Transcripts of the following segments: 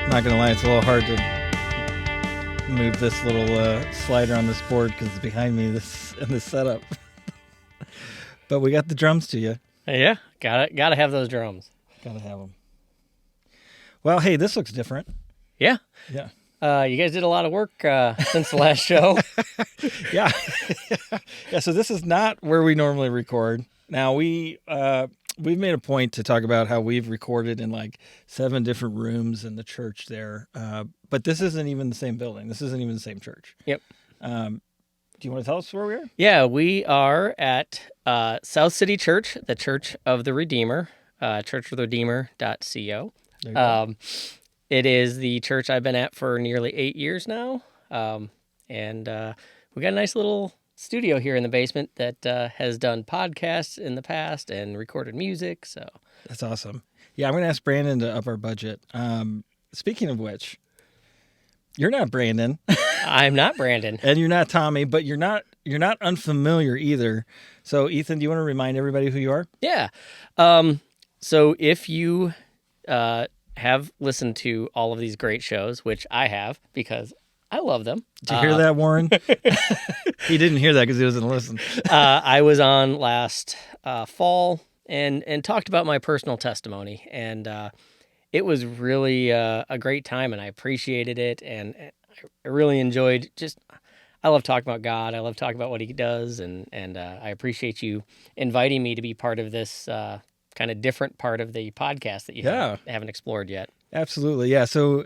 Not gonna lie, it's a little hard to move this little slider on this board because it's behind me. This setup, but we got the drums to you. Yeah, gotta have those drums. Gotta have them. Well, hey, this looks different. Yeah. Yeah. You guys did a lot of work since the last show. Yeah. Yeah. So this is not where we normally record. Now we've made a point to talk about how we've recorded in like 7 different rooms in the church there. But this isn't even the same building. This isn't even the same church. Yep. Do you want to tell us where we are? Yeah, we are at South City Church, the Church of the Redeemer, churchoftheredeemer.co. There you go. It is the church I've been at for nearly 8 years now. And we got a nice little studio here in the basement that has done podcasts in the past and recorded music. So That's awesome. Yeah, I'm going to ask Brandon to up our budget. Speaking of which, you're not Brandon I'm not Brandon. and you're not Tommy, but you're not unfamiliar either. So Ethan, do you want to remind everybody who you are? Yeah. So if you have listened to all of these great shows, which I have because I love them. Did you hear that, Warren? He didn't hear that because he wasn't listening. I was on last fall and talked about my personal testimony, and it was really a great time, and I appreciated it, and I really enjoyed I love talking about God. I love talking about what he does, and I appreciate you inviting me to be part of this kind of different part of the podcast that you haven't explored yet. Absolutely. Yeah. So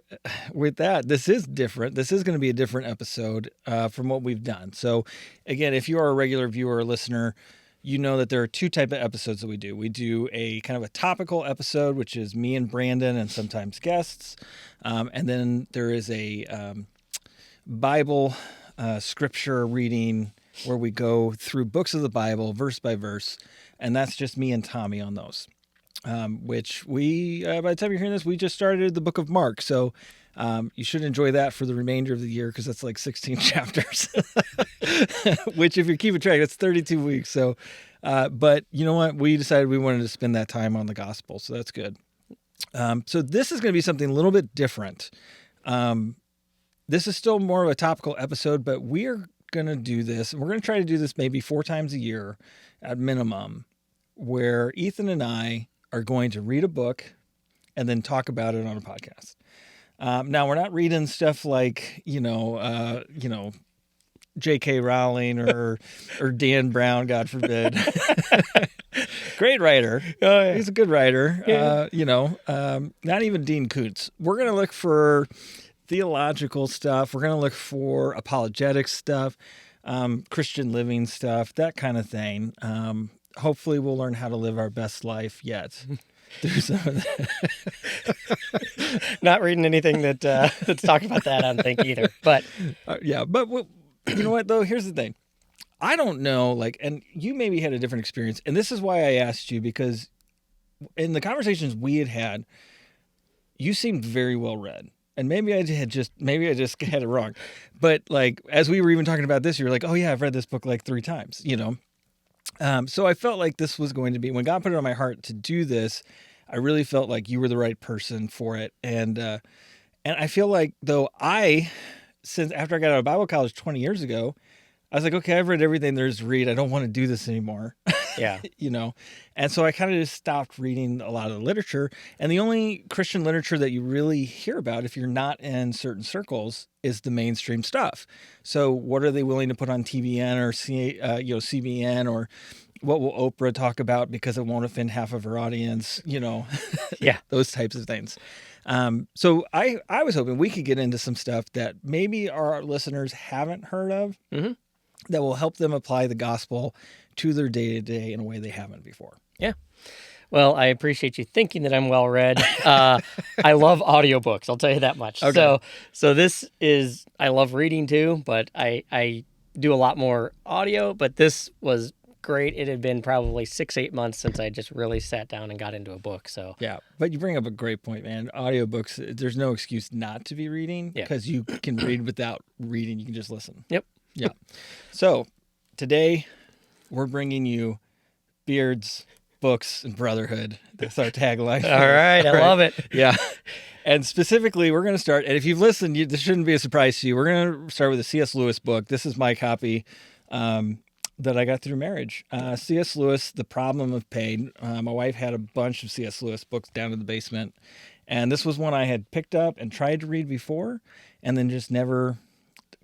with that, this is different. This is going to be a different episode from what we've done. So again, if you are a regular viewer or listener, you know that there are 2 types of episodes that we do. We do a kind of a topical episode, which is me and Brandon and sometimes guests. And then there is a Bible scripture reading where we go through books of the Bible, verse by verse. And that's just me and Tommy on those. Which we, by the time you're hearing this, we just started the book of Mark. So you should enjoy that for the remainder of the year because that's like 16 chapters, which if you're keeping track, that's 32 weeks. So, but you know what? We decided we wanted to spend that time on the gospel. So that's good. So this is going to be something a little bit different. This is still more of a topical episode, but we're going to do this. And we're going to try to do this maybe 4 times a year at minimum, where Ethan and I are going to read a book and then talk about it on a podcast. Now we're not reading stuff like, J.K. Rowling or Dan Brown, God forbid. Great writer. Oh, yeah. He's a good writer. Yeah. Not even Dean Koontz. We're going to look for theological stuff. We're going to look for apologetic stuff, Christian living stuff, that kind of thing. Hopefully we'll learn how to live our best life yet. Through some of that. Not reading anything that's talking about that, I don't think either. But But you know what though? Here's the thing. I don't know, and you maybe had a different experience, and this is why I asked you, because in the conversations we had, you seemed very well read. And maybe I just had it wrong. But as we were even talking about this, you were like, oh yeah, I've read this book 3 times, So I felt like this was going to be, when God put it on my heart to do this, I really felt like you were the right person for it. And I feel like though since after I got out of Bible college 20 years ago, I was like, okay, I've read everything there is to read. I don't want to do this anymore. yeah, And so I kind of just stopped reading a lot of the literature. And the only Christian literature that you really hear about, if you're not in certain circles, is the mainstream stuff. So what are they willing to put on TBN or CBN, or what will Oprah talk about because it won't offend half of her audience? yeah. Those types of things. So I was hoping we could get into some stuff that maybe our listeners haven't heard of. Mm-hmm. That will help them apply the gospel to their day-to-day in a way they haven't before. Yeah. Well, I appreciate you thinking that I'm well-read. I love audiobooks, I'll tell you that much. Okay. So this is, I love reading too, but I do a lot more audio, but this was great. It had been probably 6-8 months since I just really sat down and got into a book. So Yeah, but you bring up a great point, man. Audiobooks, there's no excuse not to be reading because you can read without reading. You can just listen. Yep. Yeah. So today we're bringing you Beards, Books, and Brotherhood. That's our tagline. All right. I love it. Yeah. And specifically, we're going to start, and if you've listened, this shouldn't be a surprise to you. We're going to start with a C.S. Lewis book. This is my copy that I got through marriage. C.S. Lewis, The Problem of Pain. My wife had a bunch of C.S. Lewis books down in the basement, and this was one I had picked up and tried to read before, and then just never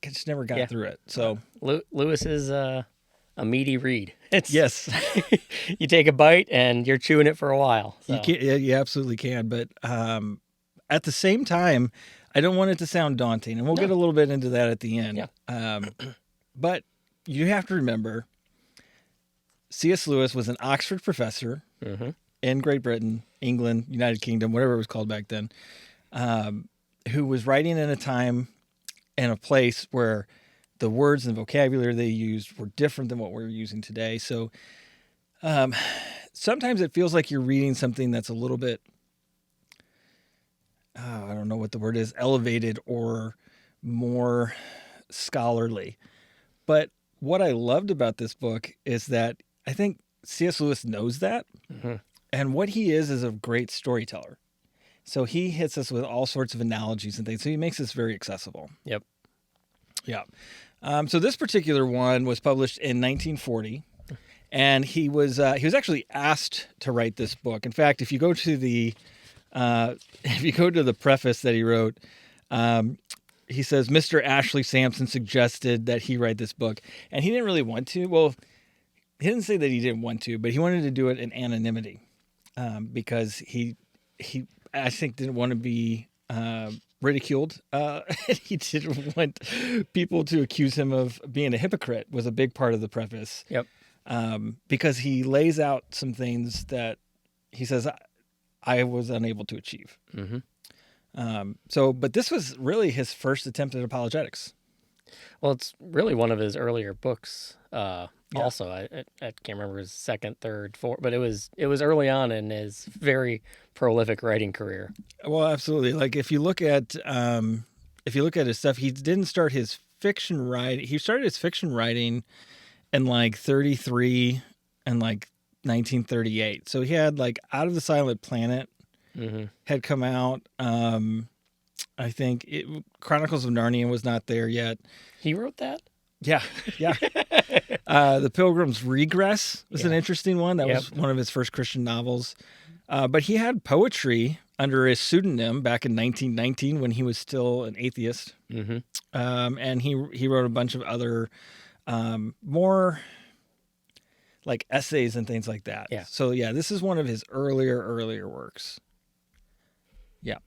got through it. So Lewis is a meaty read. It's yes, you take a bite and you're chewing it for a while. So. you absolutely can. But at the same time, I don't want it to sound daunting, and we'll get a little bit into that at the end. Yeah. But you have to remember, C.S. Lewis was an Oxford professor in Great Britain, England, United Kingdom, whatever it was called back then, who was writing in a time and a place where the words and vocabulary they used were different than what we're using today. So sometimes it feels like you're reading something that's a little bit, I don't know what the word is, elevated or more scholarly. But what I loved about this book is that I think C.S. Lewis knows that. And what he is a great storyteller. So he hits us with all sorts of analogies and things. So he makes this very accessible. Yep. Yeah. So this particular one was published in 1940. And he was actually asked to write this book. In fact, if you go to the preface that he wrote, he says, Mr. Ashley Sampson suggested that he write this book. And he didn't really want to. Well, he didn't say that he didn't want to, but he wanted to do it in anonymity because he I think, didn't want to be ridiculed. He didn't want people to accuse him of being a hypocrite was a big part of the preface. Yep. Because he lays out some things that he says I was unable to achieve. But this was really his first attempt at apologetics. Well, it's really one of his earlier books. Also, I can't remember his second, third, fourth, but it was early on in his very prolific writing career. Well, absolutely. Like if you look at his stuff, he didn't start his fiction writing. He started his fiction writing in like 33 and like 1938. So he had like Out of the Silent Planet had come out. I think Chronicles of Narnia was not there yet. He wrote that? Yeah. The Pilgrim's Regress was an interesting one. That was one of his first Christian novels. But he had poetry under his pseudonym back in 1919 when he was still an atheist. And he wrote a bunch of other more like essays and things like that. Yeah. So yeah, this is one of his earlier works. Yeah.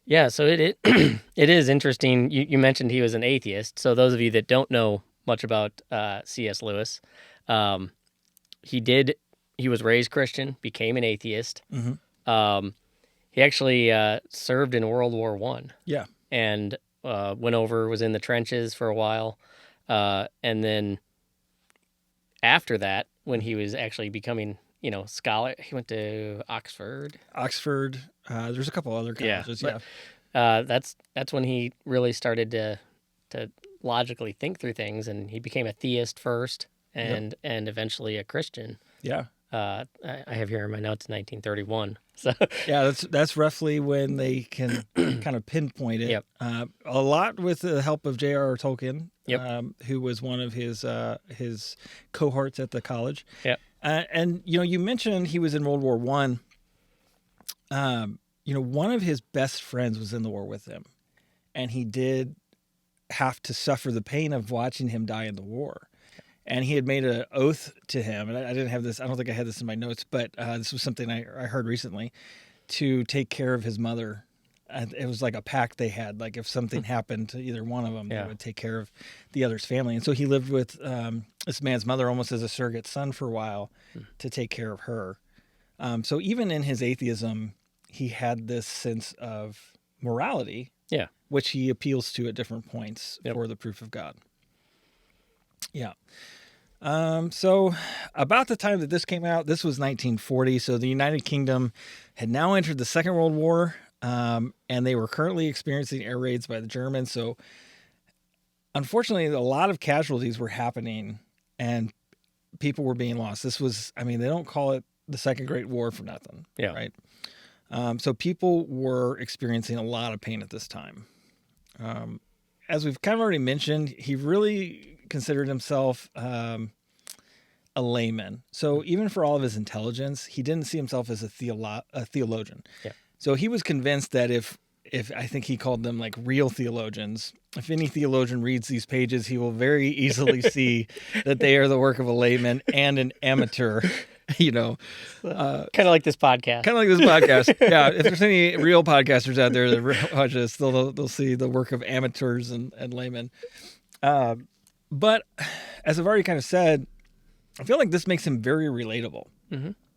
Yeah, so it it is interesting. You mentioned he was an atheist. So those of you that don't know much about C.S. Lewis, he was raised Christian, became an atheist. He actually served in World War I. Yeah. And was in the trenches for a while. And then after that, when he was actually becoming, scholar, he went to Oxford. There's a couple other colleges. That's when he really started to logically think through things, and he became a theist first, and eventually a Christian. Yeah. I have here in my notes 1931. So yeah, that's roughly when they can kind of pinpoint it. Yep. A lot with the help of J.R.R. Tolkien, Yep. who was one of his cohorts at the college. Yep. And you mentioned he was in World War I. One of his best friends was in the war with him, and he did have to suffer the pain of watching him die in the war. And he had made an oath to him, and I didn't have this, I don't think I had this in my notes, but this was something I heard recently, to take care of his mother. It was like a pact they had, like if something happened to either one of them, they would take care of the other's family. And so he lived with this man's mother almost as a surrogate son for a while to take care of her. So even in his atheism, he had this sense of morality, which he appeals to at different points for the proof of God. Yeah. So about the time that this came out, this was 1940. So the United Kingdom had now entered the Second World War, and they were currently experiencing air raids by the Germans. So unfortunately, a lot of casualties were happening and people were being lost. This was, they don't call it the Second Great War for nothing. Yeah. Right. So people were experiencing a lot of pain at this time. As we've kind of already mentioned, he really considered himself a layman. So even for all of his intelligence, he didn't see himself as a theologian. Yeah. So he was convinced that if I think he called them like real theologians, if any theologian reads these pages, he will very easily see that they are the work of a layman and an amateur. You know, kind of like this podcast. kind of like this podcast. Yeah, if there's any real podcasters out there that watch this, they'll see the work of amateurs and laymen. But as I've already kind of said, I feel like this makes him very relatable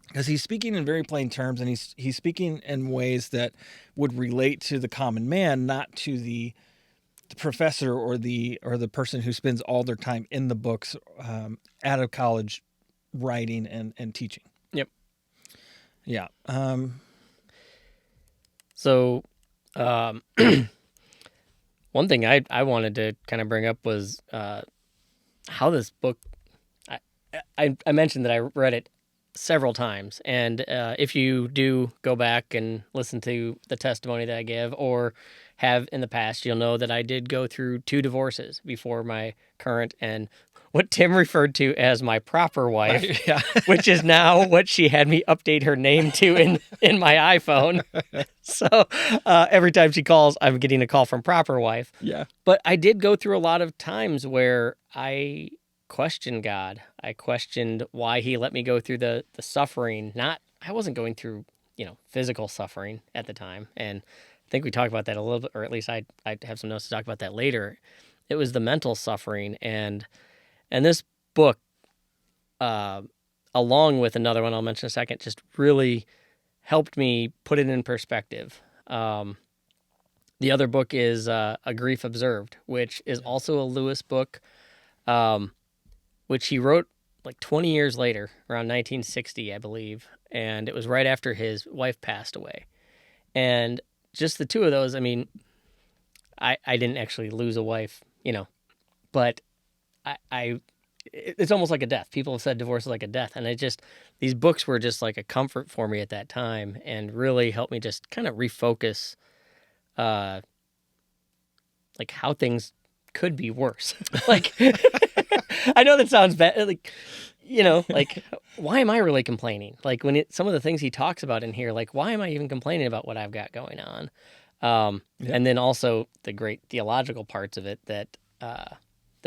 because he's speaking in very plain terms, and he's speaking in ways that would relate to the common man, not to the professor or the person who spends all their time in the books out of college writing and teaching. Yep. Yeah. So, one thing I wanted to kind of bring up was how this book. I mentioned that I read it several times, and if you do go back and listen to the testimony that I give, or have in the past, you'll know that I did go through 2 divorces before my current and what Tim referred to as my proper wife, Yeah. which is now what she had me update her name to in my iPhone. So every time she calls, I'm getting a call from proper wife. Yeah. But I did go through a lot of times where I questioned God. I questioned why he let me go through the suffering. I wasn't going through, physical suffering at the time. And I think we talked about that a little bit, or at least I have some notes to talk about that later. It was the mental suffering. And this book, along with another one I'll mention in a second, just really helped me put it in perspective. The other book is A Grief Observed, which is also a Lewis book, which he wrote like 20 years later, around 1960, I believe. And it was right after his wife passed away. And just the 2 of those, I mean, I didn't actually lose a wife, but it's almost like a death. People have said divorce is like a death. And these books were just like a comfort for me at that time and really helped me just kind of refocus, like how things could be worse. Like, I know that sounds bad. Like, why am I really complaining? Like some of the things he talks about in here, like, why am I even complaining about what I've got going on? And then also the great theological parts of it that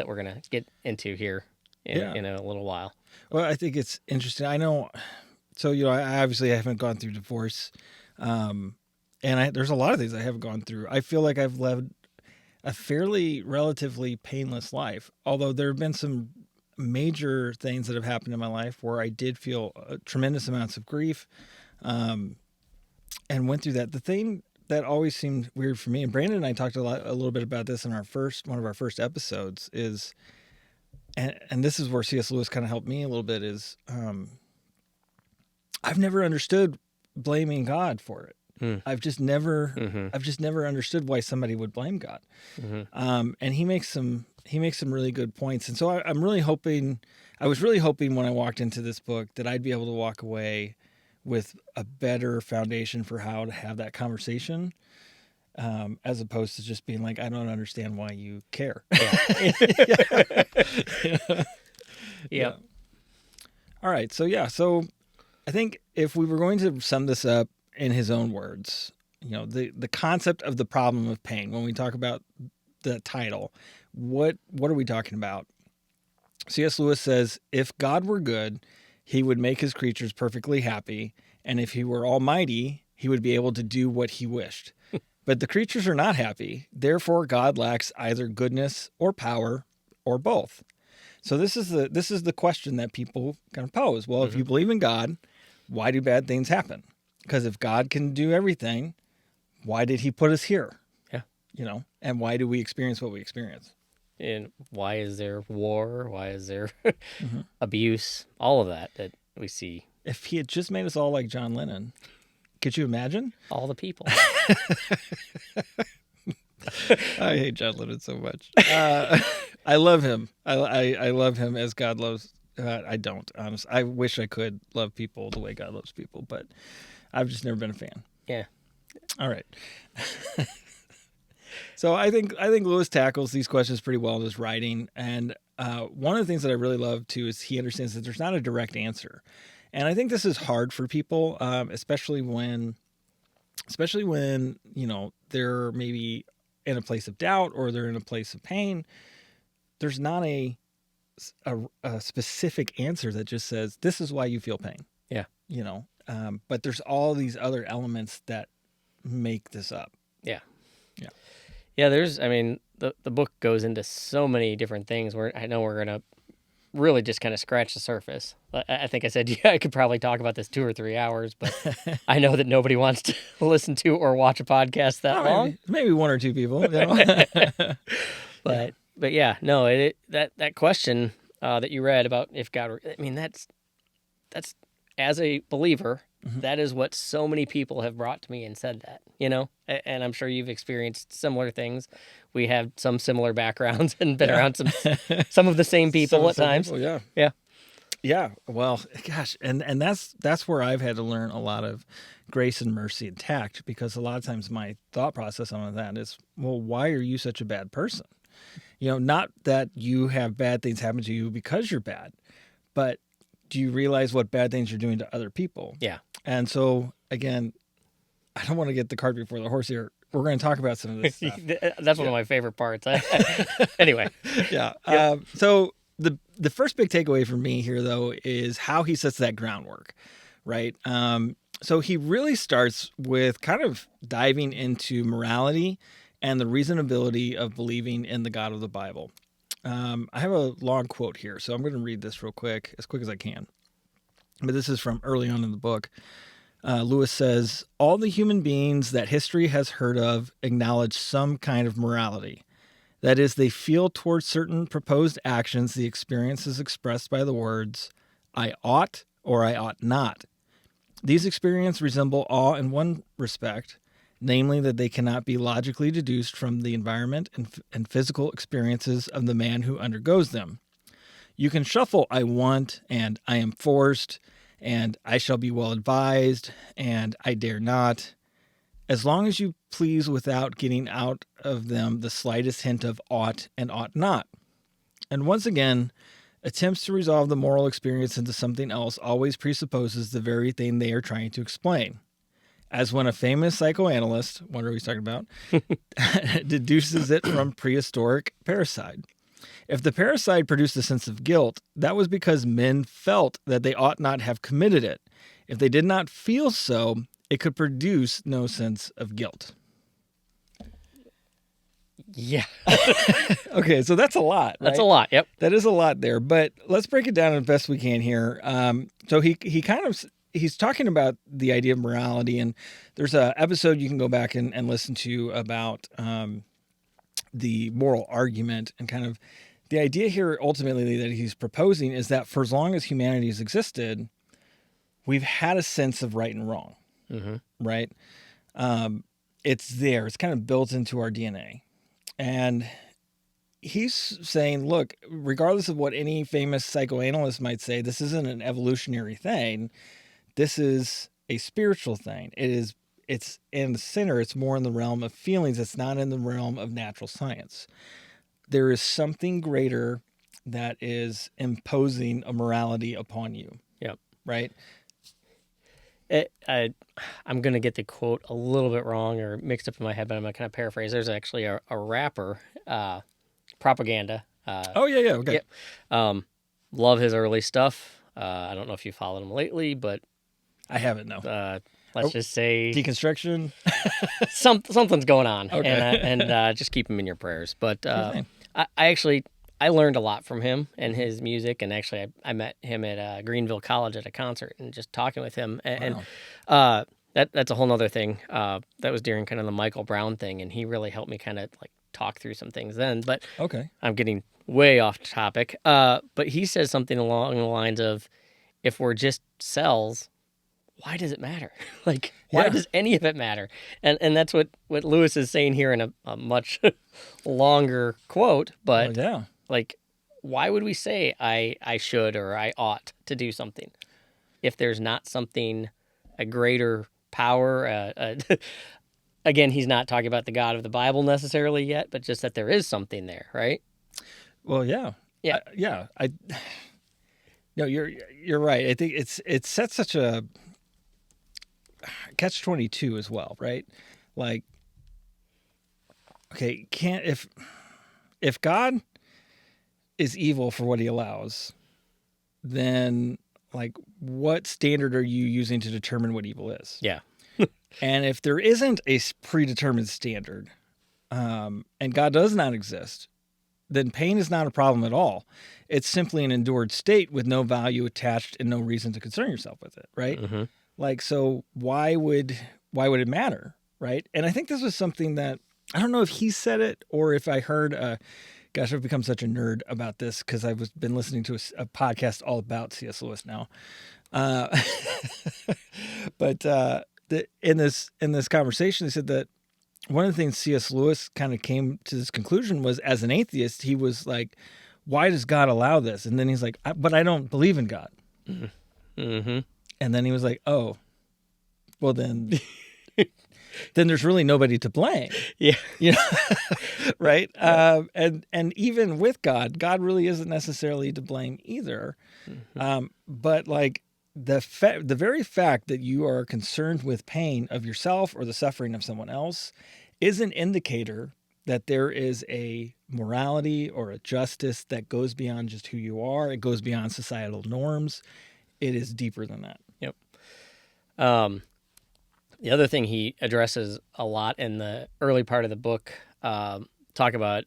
we're going to get into here in a little while. Well, I think it's interesting. I know. So, I obviously haven't gone through divorce. And there's a lot of things I haven't gone through. I feel like I've lived a fairly relatively painless life, although there have been some major things that have happened in my life where I did feel tremendous amounts of grief, and went through that. The thing that always seemed weird for me, and Brandon and I talked a little bit about this in one of our first episodes, is, and this is where C.S. Lewis kind of helped me a little bit, is I've never understood blaming God for it. I've just never understood why somebody would blame God. And he makes some really good points. And so I was really hoping when I walked into this book that I'd be able to walk away with a better foundation for how to have that conversation, as opposed to just being like, I don't understand why you care. Yeah. All right. So I think if we were going to sum this up in his own words, the concept of the problem of pain, when we talk about the title, what are we talking about? C.S. Lewis says, if God were good, he would make his creatures perfectly happy, and if he were almighty, he would be able to do what he wished. But the creatures are not happy, therefore God lacks either goodness or power or both. So this is the question that people kind of pose. Well, if you believe in God, why do bad things happen? Because if God can do everything, why did he put us here? Yeah. And why do we experience what we experience? And why is there war? Why is there abuse? All of that we see. If he had just made us all like John Lennon, could you imagine? All the people. I hate John Lennon so much. I love him. I love him as God loves. I don't, honestly. I wish I could love people the way God loves people, but I've just never been a fan. Yeah. All right. So I think Lewis tackles these questions pretty well in his writing, and one of the things that I really love too is he understands that there's not a direct answer, and I think this is hard for people, especially when they're maybe in a place of doubt or they're in a place of pain. There's not a specific answer that just says this is why you feel pain. Yeah. But there's all these other elements that make this up. Yeah. Yeah. Yeah, the book goes into so many different things where I know we're going to really just kind of scratch the surface. I think I said, yeah, I could probably talk about this 2 or 3 hours, but I know that nobody wants to listen to or watch a podcast that long. Maybe 1 or 2 people. But yeah, no, that question that you read about if God, that's as a believer, that is what so many people have brought to me and said that, and I'm sure you've experienced similar things. We have some similar backgrounds and been around some of the same people at times. People, Yeah. Yeah. Well, gosh. And that's where I've had to learn a lot of grace and mercy and tact, because a lot of times my thought process on that is, well, why are you such a bad person? Not that you have bad things happen to you because you're bad, but do you realize what bad things you're doing to other people? Yeah. And so, again, I don't want to get the cart before the horse here. We're going to talk about some of this stuff. That's one of my favorite parts. Anyway. Yeah. So the first big takeaway for me here, though, is how he sets that groundwork, right? So he really starts with kind of diving into morality and the reasonability of believing in the God of the Bible. I have a long quote here, so I'm going to read this real quick as I can. But this is from early on in the book. Lewis says, all the human beings that history has heard of acknowledge some kind of morality. That is, they feel towards certain proposed actions the experience is expressed by the words, I ought or I ought not. These experiences resemble awe in one respect, namely that they cannot be logically deduced from the environment and physical experiences of the man who undergoes them. You can shuffle I want and I am forced and I shall be well advised and I dare not, as long as you please without getting out of them the slightest hint of ought and ought not. And once again, attempts to resolve the moral experience into something else always presupposes the very thing they are trying to explain. As when a famous psychoanalyst, wonder who he's talking about, deduces it from prehistoric parricide. If the parricide produced a sense of guilt, that was because men felt that they ought not have committed it. If they did not feel so, it could produce no sense of guilt. Yeah. Okay, so that's a lot. Right? That's a lot. Yep. That is a lot there, but let's break it down as best we can here. So he kind of he's talking about the idea of morality, and there's an episode you can go back and listen to about the moral argument, and kind of the idea here ultimately that he's proposing is that for as long as humanity has existed, we've had a sense of right and wrong, right? It's there. It's kind of built into our DNA. And he's saying, look, regardless of what any famous psychoanalyst might say, this isn't an evolutionary thing. This is a spiritual thing. It's in the center. It's more in the realm of feelings. It's not in the realm of natural science. There is something greater that is imposing a morality upon you. Yep. Right? I'm going to get the quote a little bit wrong or mixed up in my head, but I'm going to kind of paraphrase. There's actually a rapper, Propaganda. Yeah. Okay. Yep. Love his early stuff. I don't know if you followed him lately, but I haven't, no. Let's just say deconstruction. Something's going on. Okay. And just keep him in your prayers. But I learned a lot from him and his music, and actually I met him at Greenville College at a concert and just talking with him. And that's a whole nother thing. That was during kind of the Michael Brown thing, and he really helped me kind of like talk through some things then. But okay, I'm getting way off topic. But he says something along the lines of, if we're just cells, why does it matter? Why does any of it matter? And that's what Lewis is saying here in a much longer quote. But why would we say I should or I ought to do something if there's not something, a greater power. Again, he's not talking about the God of the Bible necessarily yet, but just that there is something there, right? Well, yeah. Yeah. I no, you're right. I think it sets such a catch-22 as well, right? Like, okay, can't if God is evil for what he allows, then like what standard are you using to determine what evil is? Yeah. And if there isn't a predetermined standard, and God does not exist, then pain is not a problem at all. It's simply an endured state with no value attached and no reason to concern yourself with it, right? Mm-hmm. Like, so why would it matter, right? And I think this was something that I don't know if he said it or if I heard. Gosh, I've become such a nerd about this because I've been listening to a podcast all about C.S. Lewis now. But in this conversation, they said that one of the things C.S. Lewis kind of came to this conclusion was, as an atheist, he was like, why does God allow this? And then he's like, but I don't believe in God. Mm-hmm. And then he was like, oh, well then there's really nobody to blame. Yeah. You know, right? And even with God really isn't necessarily to blame either. Mm-hmm. But like the very fact that you are concerned with pain of yourself or the suffering of someone else is an indicator that there is a morality or a justice that goes beyond just who you are. It goes beyond societal norms. It is deeper than that. Yep. The other thing he addresses a lot in the early part of the book, talk about,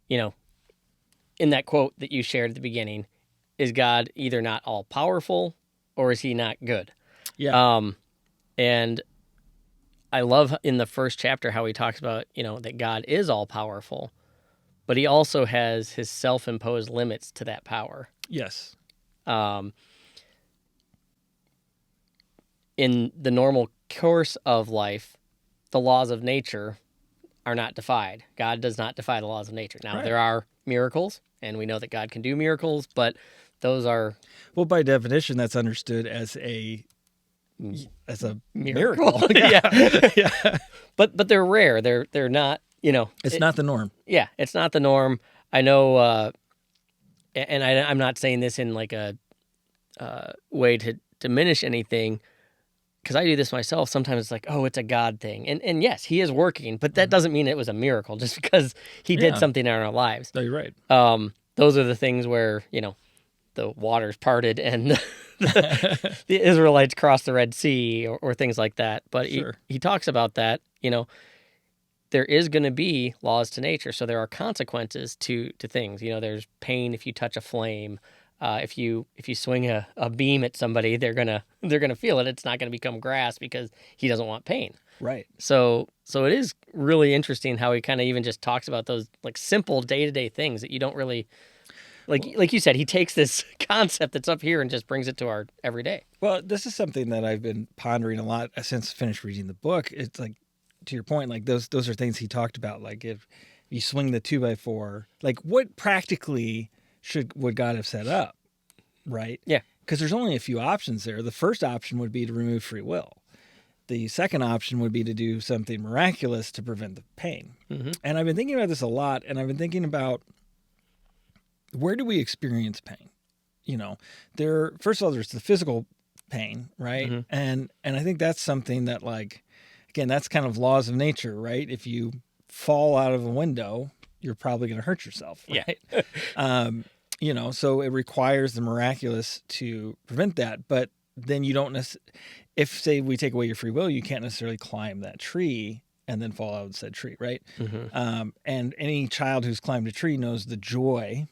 in that quote that you shared at the beginning, is God either not all powerful or is he not good? Yeah. And I love in the first chapter how he talks about, that God is all powerful, but he also has his self-imposed limits to that power. Yes. In the normal course of life, the laws of nature are not defied. God does not defy the laws of nature. Now, There are miracles, and we know that God can do miracles, but those are... Well, by definition, that's understood as a miracle. Yeah. Yeah. But they're rare. They're not, It's not the norm. Yeah, it's not the norm. I know, and I'm not saying this in like a way to diminish anything, because I do this myself. Sometimes it's like, oh, it's a God thing. And yes, he is working, but that doesn't mean it was a miracle just because he did something in our lives. No, you're right. Those are the things where, the waters parted and the Israelites crossed the Red Sea or things like that. But Sure. he talks about that, there is going to be laws to nature. So there are consequences to things. There's pain if you touch a flame. If you swing a beam at somebody, they're gonna feel it. It's not gonna become grass because he doesn't want pain. Right. So it is really interesting how he kind of even just talks about those like simple day-to-day things that you don't really like you said, he takes this concept that's up here and just brings it to our everyday. Well, this is something that I've been pondering a lot since I finished reading the book. It's like, to your point, like those are things he talked about. Like if you swing the 2x4, like what practically would God have set up, right? Yeah. Because there's only a few options there. The first option would be to remove free will. The second option would be to do something miraculous to prevent the pain. Mm-hmm. And I've been thinking about this a lot, and I've been thinking about, where do we experience pain? First of all, there's the physical pain, right? Mm-hmm. And I think that's something that, like, again, that's kind of laws of nature, right? If you fall out of a window, you're probably going to hurt yourself, right? Yeah. So it requires the miraculous to prevent that. But then you don't if, say, we take away your free will, you can't necessarily climb that tree and then fall out of said tree, right? Mm-hmm. And any child who's climbed a tree knows the joy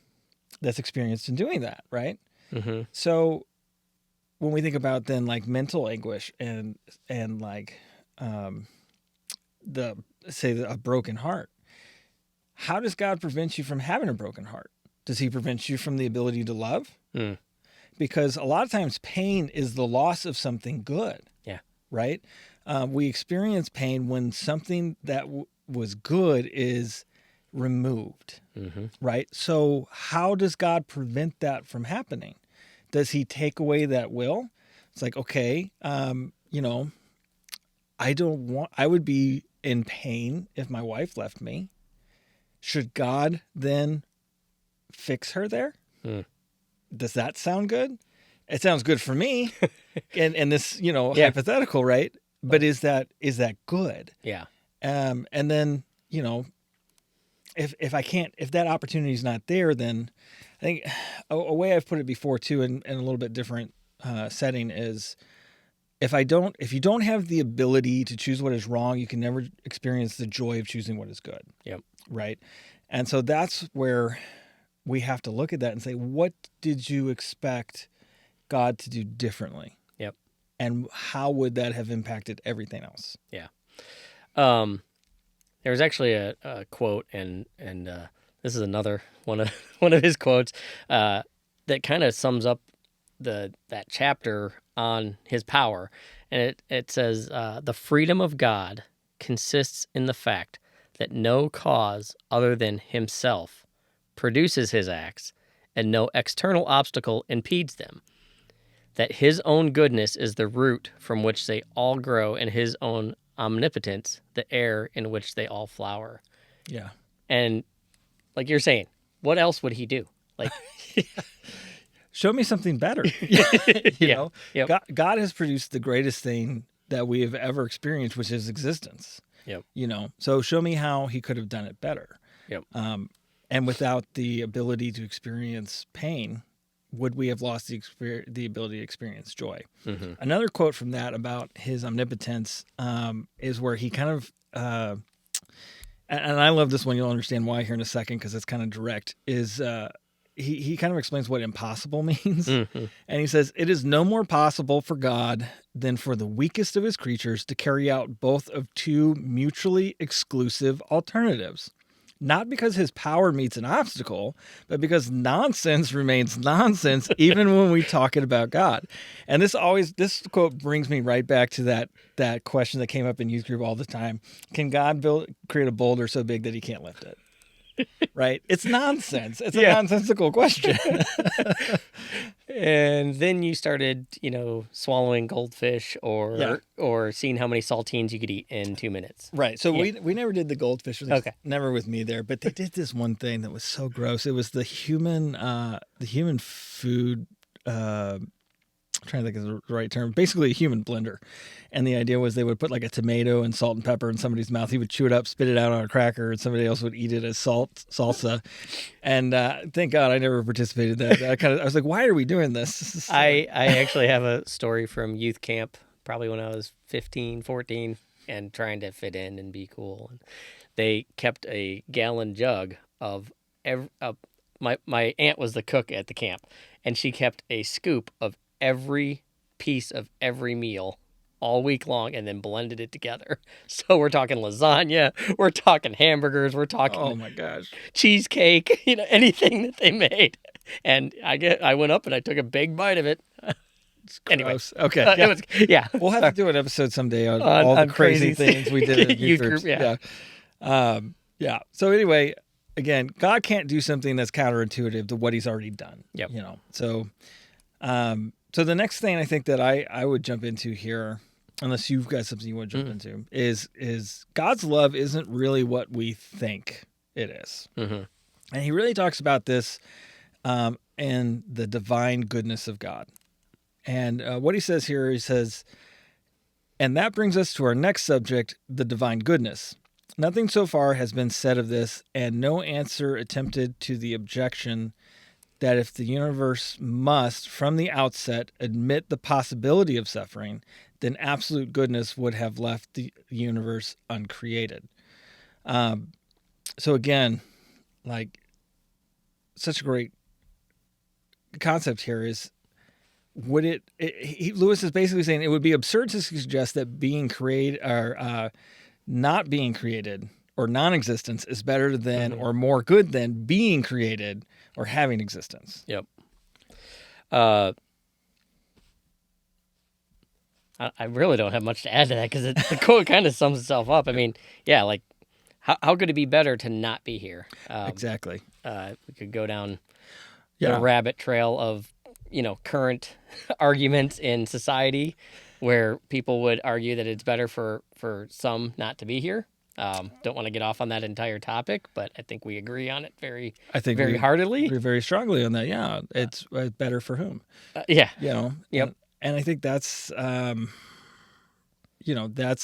that's experienced in doing that, right? Mm-hmm. So when we think about then like mental anguish and like a broken heart, how does God prevent you from having a broken heart? Does he prevent you from the ability to love? Mm. Because a lot of times pain is the loss of something good. Yeah. Right? We experience pain when something that was good is removed. Mm-hmm. Right? So how does God prevent that from happening? Does he take away that will? It's like, okay, you know, I would be in pain if my wife left me. Should God then fix her there? Hmm. Does that sound good? It sounds good for me. and this, you know, Yeah. hypothetical, right? But is that good? Yeah. And then, you know, if that opportunity is not there, then I think a way I've put it before too, in a little bit different setting is if you don't have the ability to choose what is wrong, you can never experience the joy of choosing what is good. Yep. Right. And so that's where we have to look at that and say, what did you expect God to do differently? Yep. And how would that have impacted everything else? Yeah. There was actually a quote, and this is another one of his quotes that kind of sums up that chapter on his power, and it says, "The freedom of God consists in the fact that no cause other than Himself produces His acts, and no external obstacle impedes them. That His own goodness is the root from which they all grow, and His own omnipotence the air in which they all flower." Yeah. And like you're saying, what else would He do? Like, Show me something better. you Yeah. know, Yep. God has produced the greatest thing that we have ever experienced, which is existence. Yep. You know, so show me how He could have done it better. Yep. And without the ability to experience pain, would we have lost the ability to experience joy? Mm-hmm. Another quote from that about His omnipotence is where he kind of, and I love this one. You'll understand why here in a second because it's kind of direct. Is he kind of explains what impossible means, Mm-hmm. and he says it is no more possible for God than for the weakest of His creatures to carry out both of two mutually exclusive alternatives. Not because His power meets an obstacle, but because nonsense remains nonsense even when we talk it about God. And this quote brings me right back to that question that came up in youth group all the time. Can God create a boulder so big that He can't lift it? Right? It's nonsense. It's a nonsensical question. And then you started, swallowing goldfish Yeah. or seeing how many saltines you could eat in 2 minutes. Right. So we never did the goldfish. Okay. Never with me there, but they did this one thing that was so gross. It was the human food. I'm trying to think of the right term. Basically, a human blender, and the idea was they would put like a tomato and salt and pepper in somebody's mouth. He would chew it up, spit it out on a cracker, and somebody else would eat it as salsa. And thank God I never participated in that. I was like, why are we doing this? I actually have a story from youth camp, probably when I was 15, 14, and trying to fit in and be cool. And they kept a gallon jug of my aunt was the cook at the camp, and she kept a scoop of every piece of every meal all week long and then blended it together. So we're talking lasagna, we're talking hamburgers, we're talking Oh my gosh. cheesecake, anything that they made. And I went up and I took a big bite of it. Anyway, Gross. Okay. it was We'll have to do an episode someday on all the on crazy crazy things we did in youth youth group, groups. Yeah. So anyway, again, God can't do something that's counterintuitive to what He's already done. Yep. So, so the next thing I think that I would jump into here, unless you've got something you want to jump into, is God's love isn't really what we think it is. Mm-hmm. And He really talks about this in the divine goodness of God. And what He says here, He says, and that brings us to our next subject, the divine goodness. Nothing so far has been said of this, and no answer attempted to the objection that if the universe must, from the outset, admit the possibility of suffering, then absolute goodness would have left the universe uncreated. So again, like, such a great concept here is, Lewis is basically saying it would be absurd to suggest that being created or not being created or non-existence is better than or more good than being created or having existence. Yep. I really don't have much to add to that because the quote kind of sums itself up. I mean, yeah, like how could it be better to not be here? Exactly. We could go down Yeah. the rabbit trail of current arguments in society where people would argue that it's better for some not to be here. Don't want to get off on that entire topic, but I think we agree on it I think very we heartily. agree very strongly on that. Yeah, it's better for whom, Yeah. you know. Yep. And I think that's that's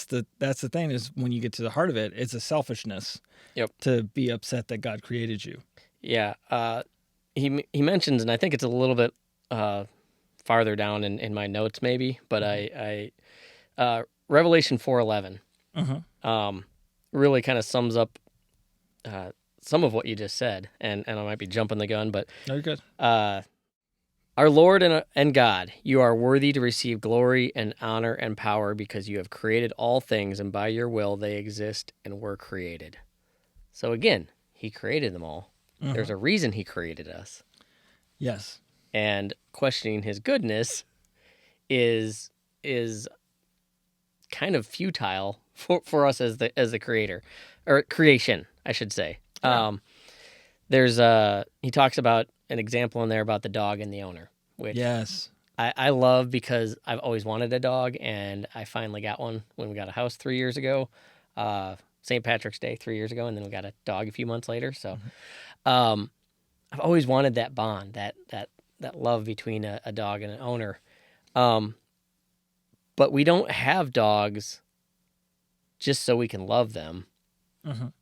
the thing is when you get to the heart of it, it's a selfishness. Yep. To be upset that God created you. Yeah. He mentions, and I think it's a little bit farther down in my notes maybe, but I Revelation 4:11 really kind of sums up some of what you just said, and I might be jumping the gun, but No, you're good. our Lord and God, you are worthy to receive glory and honor and power because you have created all things, and by your will they exist and were created. So again, he created them all. There's a reason he created us. Yes. And questioning his goodness is kind of futile for us as the creator, or creation, I should say. Yeah. He talks about an example in there about the dog and the owner, which Yes. I love because I've always wanted a dog, and I finally got one when we got a house 3 years ago. St. Patrick's Day 3 years ago, and then we got a dog a few months later. So, I've always wanted that bond, that love between a dog and an owner. But we don't have dogs just so we can love them.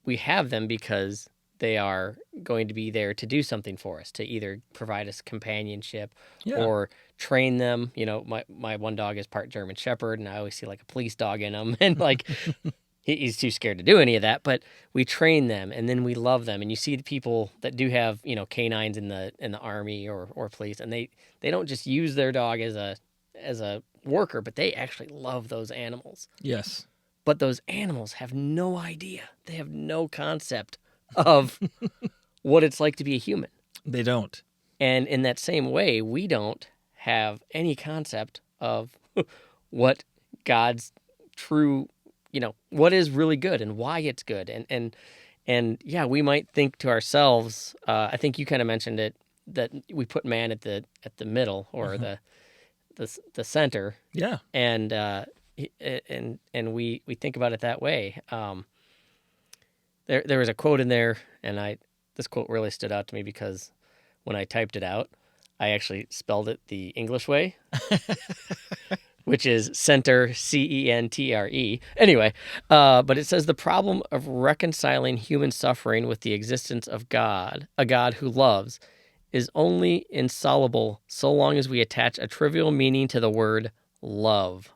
We have them because they are going to be there to do something for us, to either provide us companionship or train them. My one dog is part German Shepherd, and I always see like a police dog in him, and like he's too scared to do any of that. But we train them, and then we love them. And you see the people that do have canines in the army or police, and they don't just use their dog as a worker, but they actually love those animals. Yes. But those animals have no idea. They have no concept of what it's like to be a human. They don't. And in that same way, we don't have any concept of what God's true, what is really good and why it's good. And yeah, we might think to ourselves, I think you kind of mentioned it, that we put man at the middle or the center. Yeah. And we think about it that way. There was a quote in there, and this quote really stood out to me because when I typed it out, I actually spelled it the English way, which is center, CENTRE. Anyway, but it says the problem of reconciling human suffering with the existence of God, a God who loves, is only insoluble so long as we attach a trivial meaning to the word love.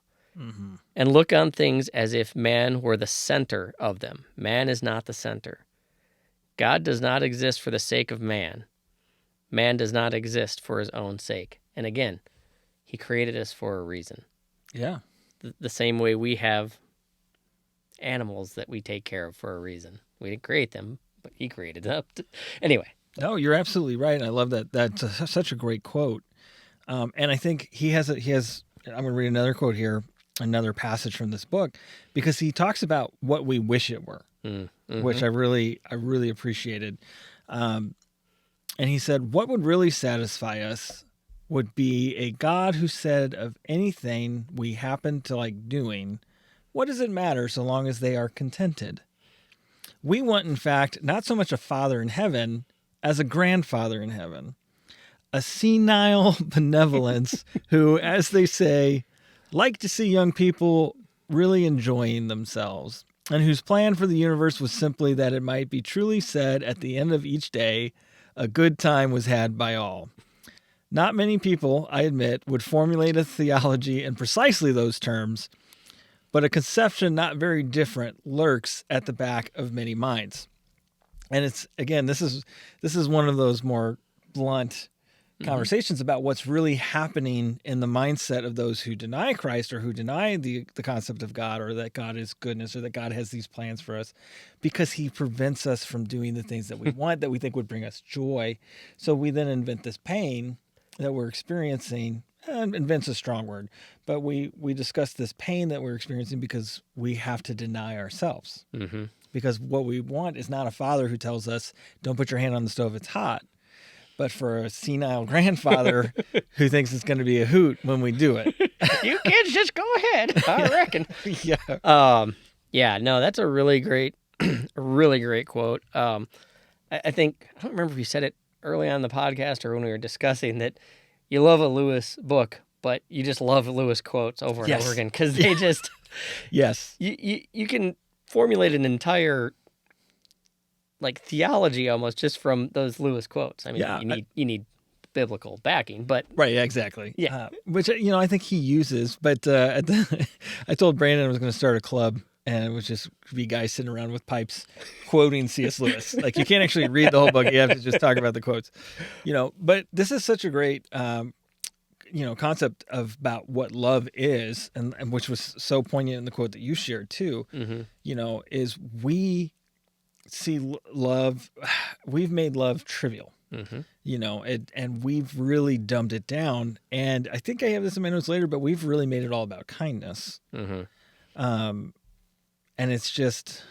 And look on things as if man were the center of them. Man is not the center. God does not exist for the sake of man. Man does not exist for his own sake. And again, he created us for a reason. Yeah. The same way we have animals that we take care of for a reason. We didn't create them, but he created them. Anyway. No, you're absolutely right. I love that. That's such a great quote. And I think he has, I'm going to read another quote here, another passage from this book, because he talks about what we wish it were, which I really appreciated. And he said, what would really satisfy us would be a God who said of anything we happen to like doing, what does it matter so long as they are contented? We want, in fact, not so much a father in heaven as a grandfather in heaven, a senile benevolence who, as they say, like to see young people really enjoying themselves, and whose plan for the universe was simply that it might be truly said at the end of each day, a good time was had by all. Not many people, I admit, would formulate a theology in precisely those terms, but a conception not very different lurks at the back of many minds. And it's, again, this is one of those more blunt conversations about what's really happening in the mindset of those who deny Christ or who deny the concept of God, or that God is goodness, or that God has these plans for us, because he prevents us from doing the things that we want, that we think would bring us joy. So we then invent this pain that we're experiencing, and invent's a strong word, but we discuss this pain that we're experiencing because we have to deny ourselves. Because what we want is not a father who tells us, don't put your hand on the stove, it's hot. but for a senile grandfather who thinks it's going to be a hoot when we do it. You kids just go ahead, I reckon. Yeah. Yeah, no, that's a really great, really great quote. I think, I don't remember if you said it early on in the podcast or when we were discussing that you love a Lewis book, but you just love Lewis quotes over and over again because they just, Yes. you can formulate an entire like theology almost just from those Lewis quotes. I mean, Yeah, you need biblical backing, but right. Yeah, exactly. Yeah. Which, I think he uses, but I told Brandon I was going to start a club, and it would just be guys sitting around with pipes quoting C.S. Lewis. Like, you can't actually read the whole book. You have to just talk about the quotes, but this is such a great, concept about what love is, and which was so poignant in the quote that you shared too, is we see love, we've made love trivial, and we've really dumbed it down. And I think I have this in my notes later, but we've really made it all about kindness. And it's just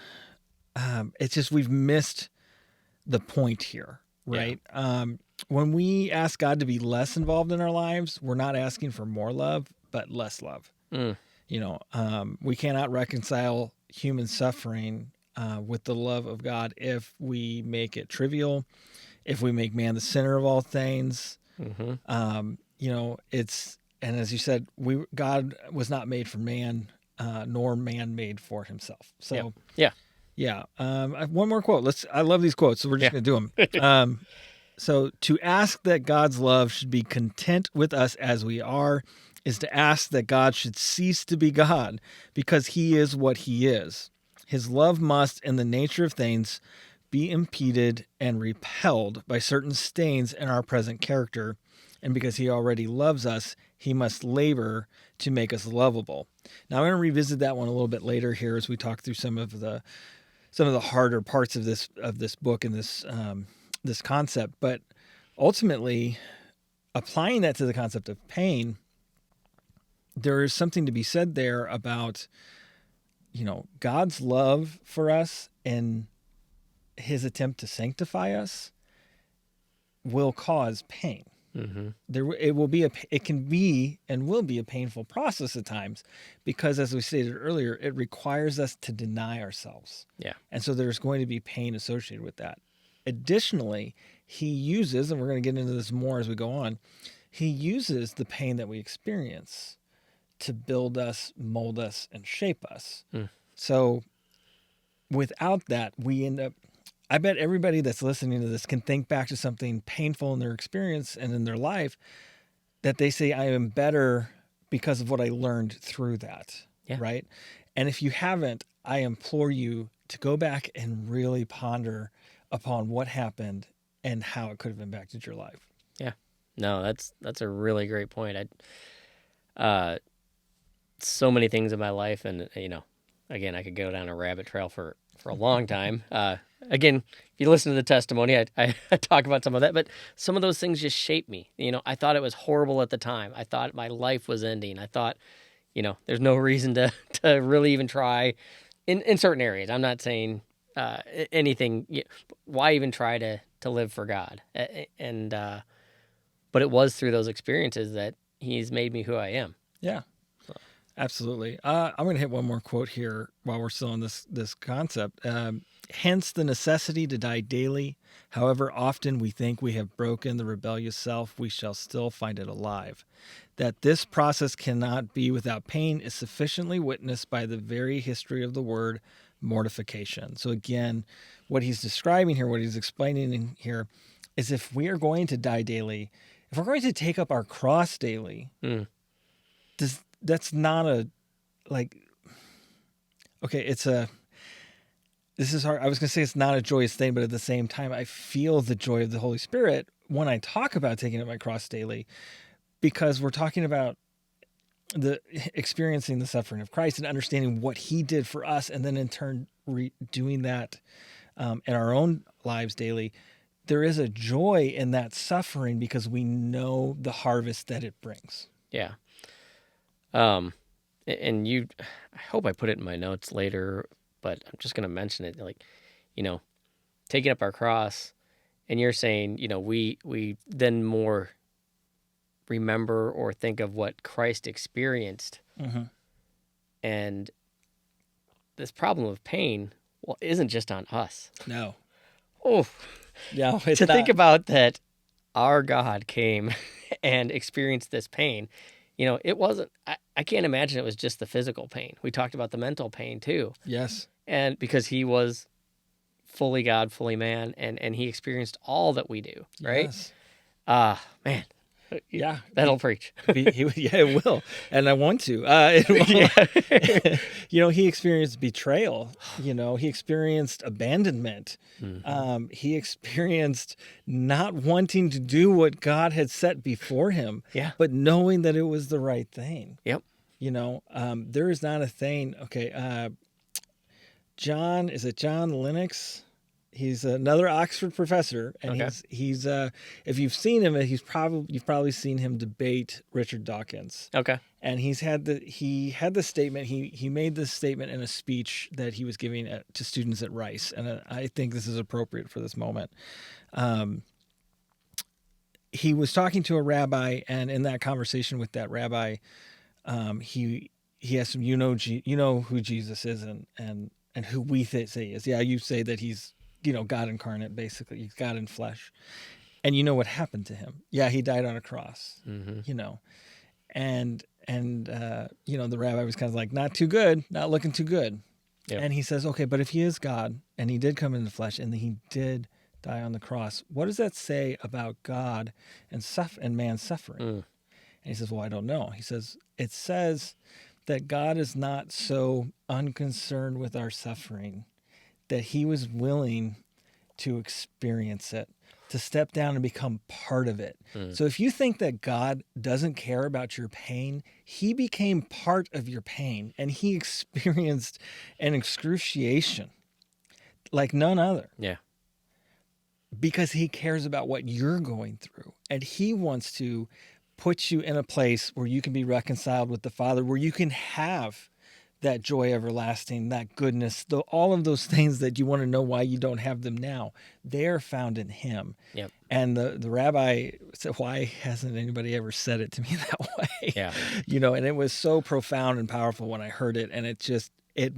we've missed the point here, right? Yeah. When we ask God to be less involved in our lives, we're not asking for more love, but less love. We cannot reconcile human suffering with the love of God if we make it trivial, if we make man the center of all things. And as you said, God was not made for man, nor man made for himself. So yeah. I have one more quote. I love these quotes, so we're just going to do them. So to ask that God's love should be content with us as we are is to ask that God should cease to be God, because he is what he is. His love must, in the nature of things, be impeded and repelled by certain stains in our present character. And because he already loves us, he must labor to make us lovable. Now, I'm going to revisit that one a little bit later here as we talk through some of the harder parts of this book and this concept. But ultimately, applying that to the concept of pain, there is something to be said there about, God's love for us and his attempt to sanctify us will cause pain. It can be and will be a painful process at times, because, as we stated earlier, it requires us to deny ourselves. Yeah. And so there's going to be pain associated with that. Additionally, he uses, and we're going to get into this more as we go on, he uses the pain that we experience to build us, mold us, and shape us. So without that, we end up, I bet everybody that's listening to this can think back to something painful in their experience and in their life that they say, I am better because of what I learned through that. Yeah. Right. And if you haven't, I implore you to go back and really ponder upon what happened and how it could have impacted your life. Yeah. No, that's a really great point. So many things in my life, and again, I could go down a rabbit trail for a long time. Again, if you listen to the testimony, I talk about some of that, but some of those things just shaped me. I thought it was horrible at the time. I thought my life was ending. I thought, there's no reason to really even try in certain areas. I'm not saying anything. Why even try to live for God? But it was through those experiences that he's made me who I am. Yeah. Absolutely. I'm going to hit one more quote here while we're still on this concept. Hence the necessity to die daily. However often we think we have broken the rebellious self, we shall still find it alive. That this process cannot be without pain is sufficiently witnessed by the very history of the word mortification. So again, what he's describing here, what he's explaining in here, is if we are going to die daily, if we're going to take up our cross daily, that's not this is hard. I was going to say it's not a joyous thing, but at the same time, I feel the joy of the Holy Spirit when I talk about taking up my cross daily, because we're talking about experiencing the suffering of Christ and understanding what he did for us. And then in turn, doing that in our own lives daily. There is a joy in that suffering because we know the harvest that it brings. Yeah. And I hope I put it in my notes later, but I'm just going to mention it. Taking up our cross And you're saying, we then more remember or think of what Christ experienced. Mhm. And this problem of pain, well, isn't just on us. No. Oh, Yeah, it's to think not. about that our God came and experienced this pain. It wasn't, I can't imagine it was just the physical pain. We talked about the mental pain too. Yes. And because he was fully God, fully man, and he experienced all that we do, right? Yes. Man, Yeah. that'll preach. Yeah, it will, and I want to. It will. He experienced betrayal. He experienced abandonment. Mhm. He experienced not wanting to do what God had set before him, Yeah. but knowing that it was the right thing. Yep. There is not a thing. Okay, is it John Lennox? He's another Oxford professor, and Okay. he's if you've seen him, you've probably seen him debate Richard Dawkins. Okay. And he had the statement. He made this statement in a speech that he was giving to students at Rice, and I think this is appropriate for this moment. He was talking to a rabbi, and in that conversation with that rabbi, he asked him, you know who Jesus is, and who we say he is. Yeah, you say that he's God incarnate, basically. He's God in flesh. And you know what happened to him? Yeah, he died on a cross. Mm-hmm. And the rabbi was kind of like, not too good, not looking too good. Yep. And he says, okay, but if he is God and he did come in the flesh and he did die on the cross, what does that say about God and man's suffering? And he says, well, I don't know. He says, it says that God is not so unconcerned with our suffering that he was willing to experience it, to step down and become part of it. So if you think that God doesn't care about your pain, he became part of your pain, and he experienced an excruciation like none other. Yeah. Because he cares about what you're going through, and he wants to put you in a place where you can be reconciled with the Father, where you can have that joy everlasting, that goodness, all of those things that you want to know why you don't have them now, they're found in him. Yep. And the rabbi said, why hasn't anybody ever said it to me that way? Yeah. And it was so profound and powerful when I heard it, and it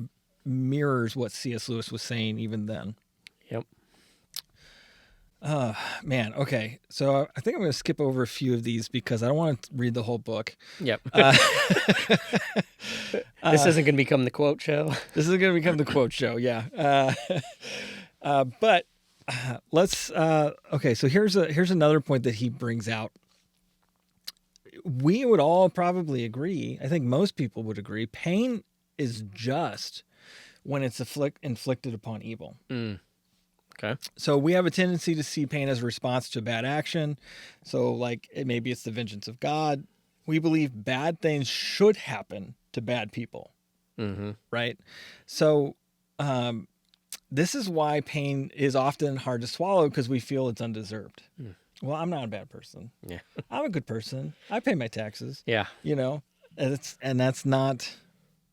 mirrors what C.S. Lewis was saying even then. Yep. Man, okay. So I think I'm going to skip over a few of these because I don't want to read the whole book. Yep. This isn't going to become the quote show. This is going to become the quote show, yeah. But let's. Okay, so here's another point that he brings out. We would all probably agree. I think most people would agree. Pain is just when it's inflicted upon evil. Okay. So we have a tendency to see pain as a response to bad action. So maybe it's the vengeance of God. We believe bad things should happen to bad people. Mm-hmm. Right? So this is why pain is often hard to swallow, because we feel it's undeserved. Well, I'm not a bad person. Yeah. I'm a good person. I pay my taxes. Yeah. And that's not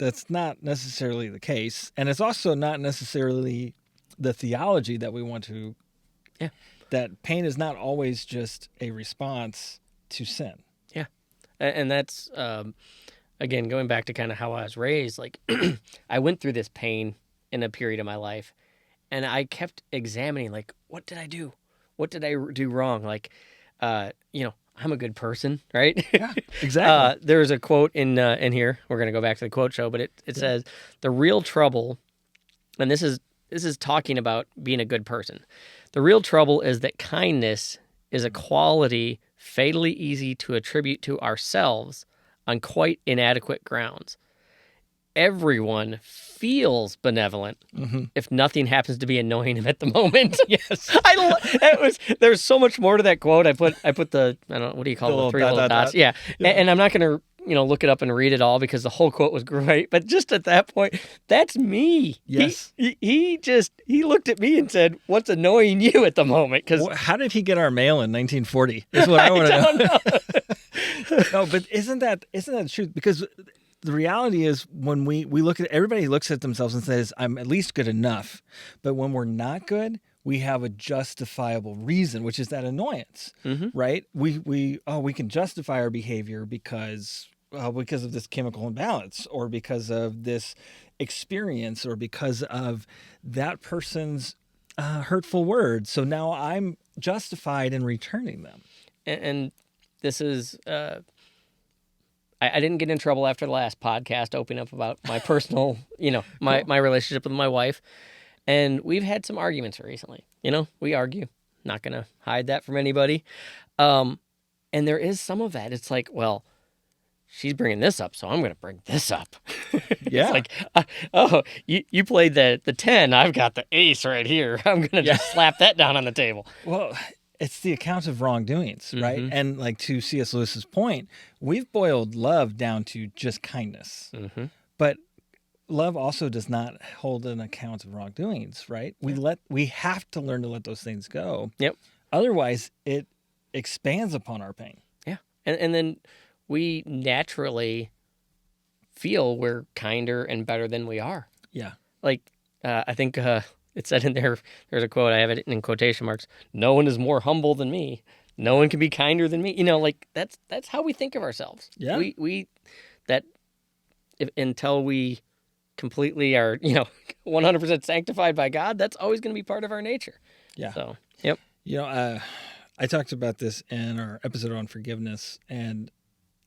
necessarily the case. And it's also not necessarily the theology that we want to. Yeah. That pain is not always just a response to sin. Yeah. And that's, again, going back to kind of how I was raised, like I went through this pain in a period of my life, and I kept examining, like, what did I do? What did I do wrong? Like, I'm a good person, right? Yeah, exactly. There's a quote in here. We're going to go back to the quote show, but it says, the real trouble, and this is talking about being a good person. The real trouble is that kindness is a quality fatally easy to attribute to ourselves on quite inadequate grounds. Everyone feels benevolent if nothing happens to be annoying him at the moment. Yes. There's so much more to that quote. I put the, I don't know, what do you call it? The three little dots. Yeah. And I'm not going to, look it up and read it all because the whole quote was great. But just at that point, that's me. Yes. He looked at me and said, what's annoying you at the moment? Because how did he get our mail in 1940? Is what I want to know. No, but isn't that the truth? Because the reality is when we look at, everybody looks at themselves and says, I'm at least good enough. But when we're not good, we have a justifiable reason, which is that annoyance, right? We can justify our behavior because of this chemical imbalance, or because of this experience, or because of that person's hurtful words. So now I'm justified in returning them. And this is, I didn't get in trouble after the last podcast opening up about my personal, my relationship with my wife. And we've had some arguments recently. We argue. Not going to hide that from anybody. And there is some of that. It's like, well, she's bringing this up, so I'm going to bring this up. Yeah. It's like, you played the 10. I've got the ace right here. I'm going to just slap that down on the table. Well, it's the account of wrongdoings, right? And like, to C.S. Lewis's point, we've boiled love down to just kindness. But love also does not hold an account of wrongdoings, right? We have to learn to let those things go. Yep. Otherwise, it expands upon our pain. Yeah. And then we naturally feel we're kinder and better than we are. Yeah. Like, I think it said in there's a quote, I have it in quotation marks, no one is more humble than me. No one can be kinder than me. Like, that's how we think of ourselves. Yeah. Until we completely are, 100% sanctified by God, that's always going to be part of our nature. Yeah. So, yep. I talked about this in our episode on forgiveness, and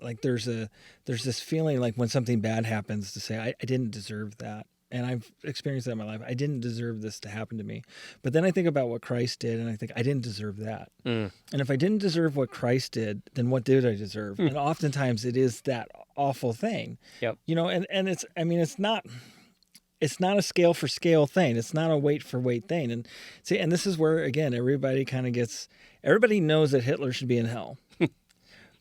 like, there's this feeling like when something bad happens to say, I didn't deserve that. And I've experienced that in my life. I didn't deserve this to happen to me. But then I think about what Christ did, and I think I didn't deserve that. And if I didn't deserve what Christ did, then what did I deserve? And oftentimes it is that awful thing. Yep. And it's not a scale for scale thing. It's not a weight for weight thing. And see, and this is where, again, everybody knows that Hitler should be in hell.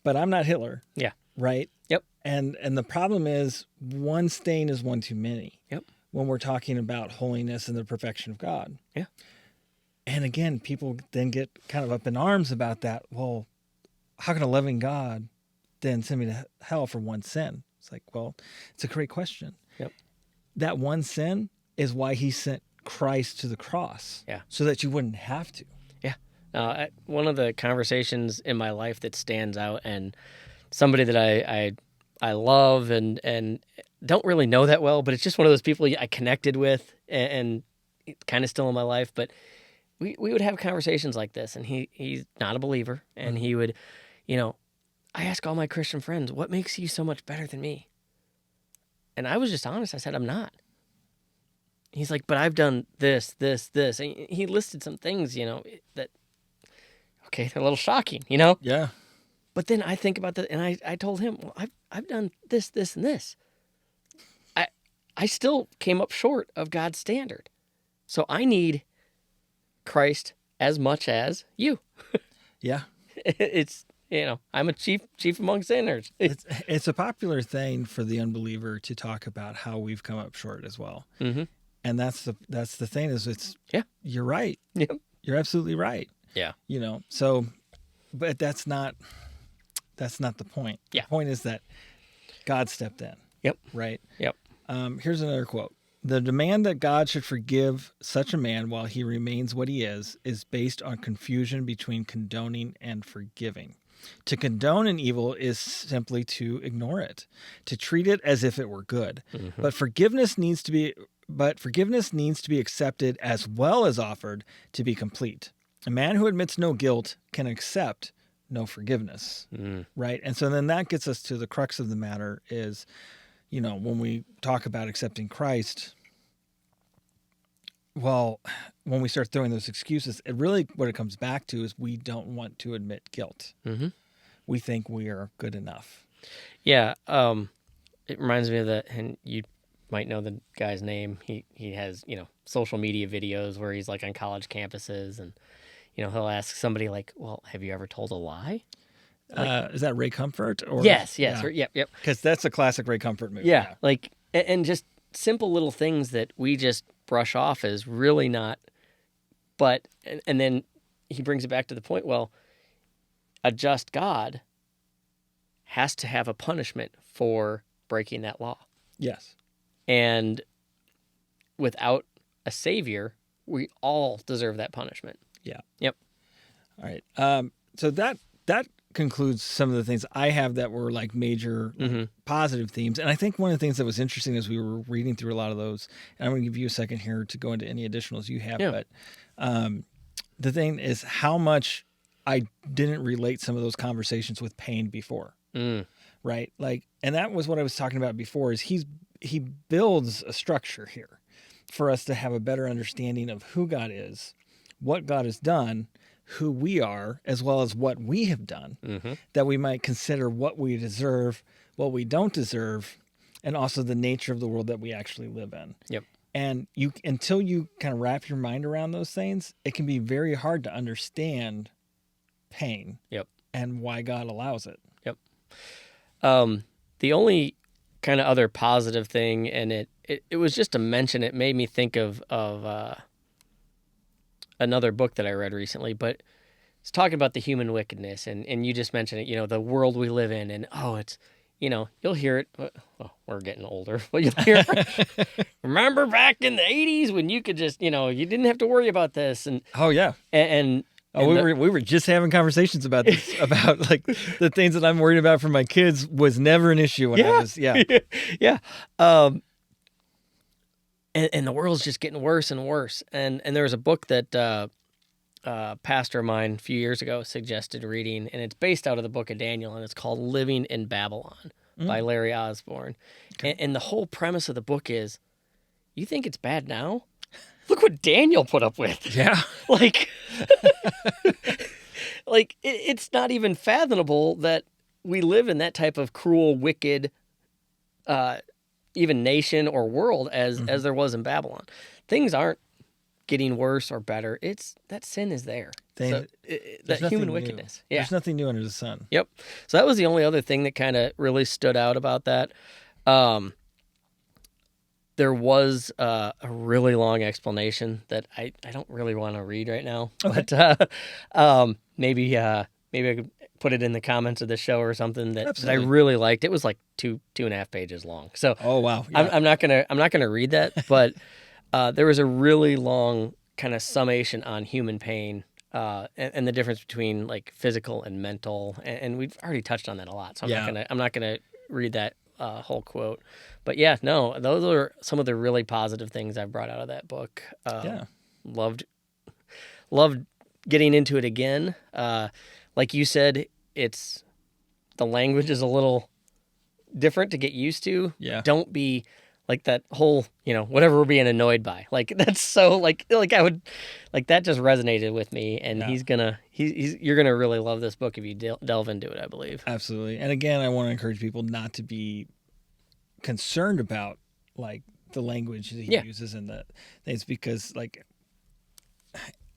But I'm not Hitler. Yeah. Right? Yep. And the problem is, one stain is one too many. Yep. When we're talking about holiness and the perfection of God. Yeah. And again, people then get kind of up in arms about that. Well, how can a loving God then send me to hell for one sin? It's like, well, it's a great question. Yep. That one sin is why he sent Christ to the cross. Yeah. So that you wouldn't have to. Yeah. One of the conversations in my life that stands out, and somebody that I love and don't really know that well, but it's just one of those people I connected with and kind of still in my life. But we would have conversations like this, and he's not a believer, and he would, I ask all my Christian friends, what makes you so much better than me? And I was just honest. I said, I'm not. He's like, but I've done this, this, this. And he listed some things, that, okay, they're a little shocking, Yeah. But then I think about that, and I told him, well, I've done this, this, and this. I still came up short of God's standard. So I need Christ as much as you. Yeah. It's, I'm a chief among sinners. It's a popular thing for the unbeliever to talk about how we've come up short as well. Mm-hmm. And that's the thing is you're right. Yep. You're absolutely right. Yeah. So, but that's not the point. Yeah. The point is that God stepped in. Yep. Right. Yep. Here's another quote. The demand that God should forgive such a man while he remains what he is based on confusion between condoning and forgiving. To condone an evil is simply to ignore it, to treat it as if it were good. Mm-hmm. But forgiveness needs to be accepted as well as offered to be complete. A man who admits no guilt can accept no forgiveness. Right? And so then that gets us to the crux of the matter is, when we talk about accepting Christ, well, when we start throwing those excuses, what it comes back to is we don't want to admit guilt. Mm-hmm. We think we are good enough. Yeah. It reminds me of that, and you might know the guy's name. He has, social media videos where he's like on college campuses, and, he'll ask somebody like, well, have you ever told a lie? Is that Ray Comfort? Or yes. Yeah. Yep. Because that's a classic Ray Comfort movie. Yeah. Like, and just simple little things that we just brush off as really not, but, and then he brings it back to the point, well, a just God has to have a punishment for breaking that law. Yes. And without a savior, we all deserve that punishment. Yeah. Yep. All right. So that concludes some of the things I have that were like major positive themes. And I think one of the things that was interesting as we were reading through a lot of those, and I'm going to give you a second here to go into any additionals you have, but the thing is how much I didn't relate some of those conversations with pain before. Right? Like, and that was what I was talking about before is he builds a structure here for us to have a better understanding of who God is, what God has done, who we are, as well as what we have done, that we might consider what we deserve, what we don't deserve, and also the nature of the world that we actually live in. Yep. And until you kind of wrap your mind around those things, it can be very hard to understand pain. Yep. And why God allows it. Yep. The only kind of other positive thing, and it was just to mention, it made me think of another book that I read recently, but it's talking about the human wickedness, and you just mentioned it, you know, the world we live in, and it's, you know, you'll hear it. Oh, we're getting older, but you'll hear it. Remember back in the 80s when you could just, you know, you didn't have to worry about this, and oh yeah, and we were just having conversations about this, about like the things that I'm worried about for my kids was never an issue when I was yeah. And the world's just getting worse and worse. And there was a book that a pastor of mine a few years ago suggested reading, and it's based out of the book of Daniel, and it's called Living in Babylon by Larry Osborne. Okay. And the whole premise of the book is, you think it's bad now? Look what Daniel put up with. Yeah. Like, it's not even fathomable that we live in that type of cruel, wicked, even nation or world as there was in Babylon. Things aren't getting worse or better. It's that sin is there. That human wickedness. Yeah. There's nothing new under the sun. Yep. So that was the only other thing that kind of really stood out about that. There was a really long explanation that I don't really want to read right now, but maybe I could put it in the comments of the show or something that I really liked. It was like 2.5 pages long. So oh wow, yeah. I'm not gonna read that, but there was a really long kind of summation on human pain and the difference between like physical and mental, and we've already touched on that a lot. So I'm not gonna read that whole quote. But yeah, no, those are some of the really positive things I brought out of that book. Loved getting into it again. Like you said, the language is a little different to get used to. Yeah. Don't be like that whole, you know, whatever we're being annoyed by. Like that's so like I would like that just resonated with me, and you're gonna really love this book if you delve into it, I believe. Absolutely. And again, I want to encourage people not to be concerned about like the language that he uses and the things, because like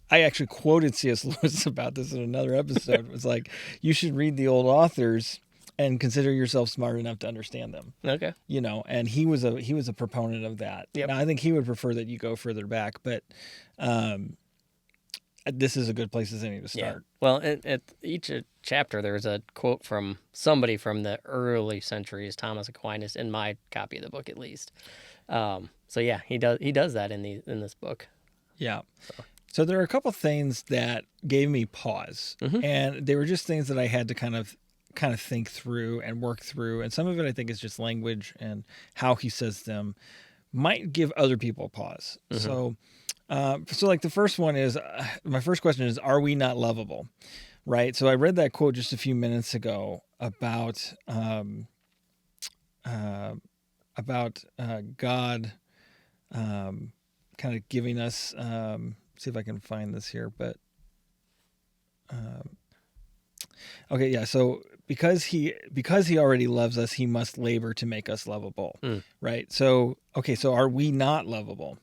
I actually quoted C.S. Lewis about this in another episode. It was like, you should read the old authors and consider yourself smart enough to understand them. Okay. You know, and he was a proponent of that. Yep. Now, I think he would prefer that you go further back, but this is a good place as any to start. Yeah. Well, at each chapter, there's a quote from somebody from the early centuries, Thomas Aquinas, in my copy of the book, at least. So yeah, he does that in this book. Yeah. So there are a couple things that gave me pause, and they were just things that I had to kind of think through and work through. And some of it I think is just language and how he says them might give other people pause. So like the first one is, my first question is, are we not lovable? Right. So I read that quote just a few minutes ago about God kind of giving us, see if I can find this here, but okay, yeah. So because he already loves us, he must labor to make us lovable, right? So okay, so are we not lovable?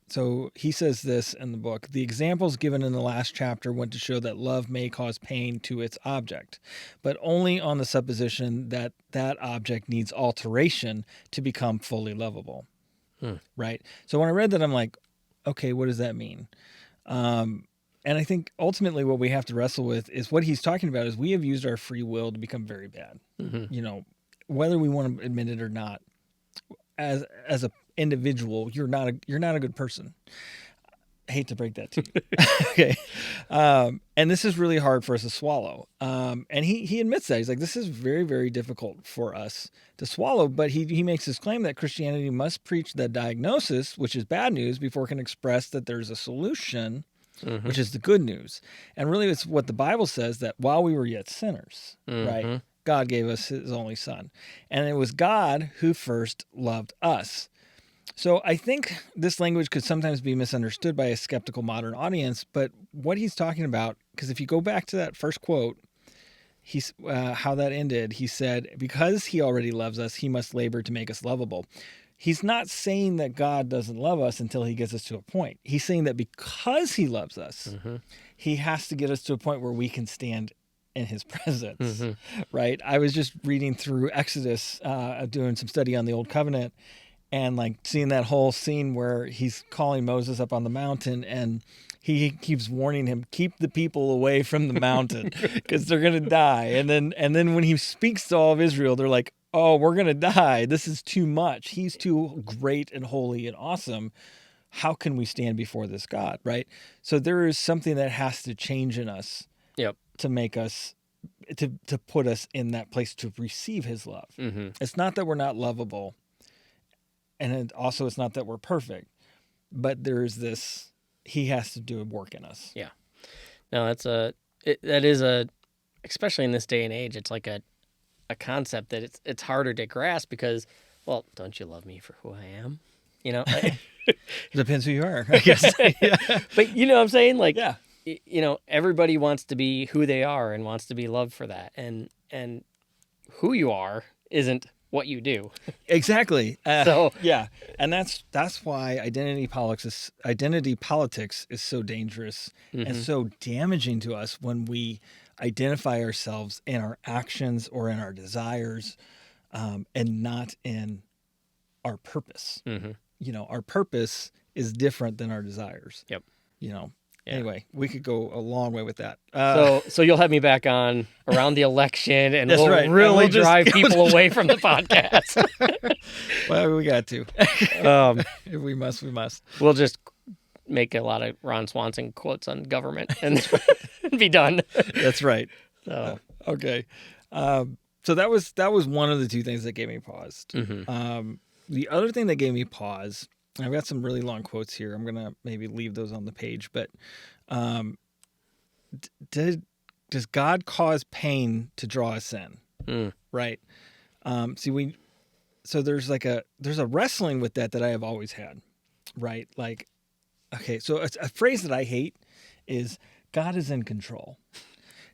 So he says this in the book: the examples given in the last chapter went to show that love may cause pain to its object, but only on the supposition that that object needs alteration to become fully lovable. Right? So when I read that, I'm like, okay, what does that mean? And I think ultimately what we have to wrestle with is what he's talking about is we have used our free will to become very bad. You know, whether we want to admit it or not, as a individual, you're not a good person. I hate to break that to you. Okay. And this is really hard for us to swallow. And he admits that. He's like, this is very, very difficult for us to swallow. But he makes this claim that Christianity must preach the diagnosis, which is bad news, before it can express that there's a solution, which is the good news. And really, it's what the Bible says, that while we were yet sinners, right, God gave us his only son. And it was God who first loved us. So I think this language could sometimes be misunderstood by a skeptical modern audience, but what he's talking about, because if you go back to that first quote, he's how that ended, he said, because he already loves us, he must labor to make us lovable. He's not saying that God doesn't love us until he gets us to a point. He's saying that because he loves us, he has to get us to a point where we can stand in his presence, right? I was just reading through Exodus, doing some study on the Old Covenant, and like seeing that whole scene where he's calling Moses up on the mountain and he keeps warning him, keep the people away from the mountain because they're going to die. And then when he speaks to all of Israel, they're like, oh, we're going to die. This is too much. He's too great and holy and awesome. How can we stand before this God, right? So there is something that has to change in us to make us, to put us in that place to receive his love. It's not that we're not lovable. And it's not that we're perfect, but there's this, he has to do a work in us. Yeah. No, especially in this day and age, it's like a concept that it's harder to grasp because, well, don't you love me for who I am? You know? Depends who you are, I guess. Yeah. But you know what I'm saying? Like, yeah. You know, everybody wants to be who they are and wants to be loved for that. And who you are isn't what you do. Exactly. So yeah, and that's why identity politics is so dangerous and so damaging to us when we identify ourselves in our actions or in our desires, and not in our purpose. You know, our purpose is different than our desires. Yep. You know. Yeah. Anyway, we could go a long way with that. So you'll have me back on around the election, and That's we'll right. really drive people away from the podcast. Well, we got to. If we must, we must. We'll just make a lot of Ron Swanson quotes on government and be done. That's right. So okay. So that was one of the two things that gave me pause. The other thing that gave me pause, I've got some really long quotes here. I'm going to maybe leave those on the page, but does God cause pain to draw us in? Right. So there's a wrestling with that I have always had, right? Like, okay, so a phrase that I hate is God is in control.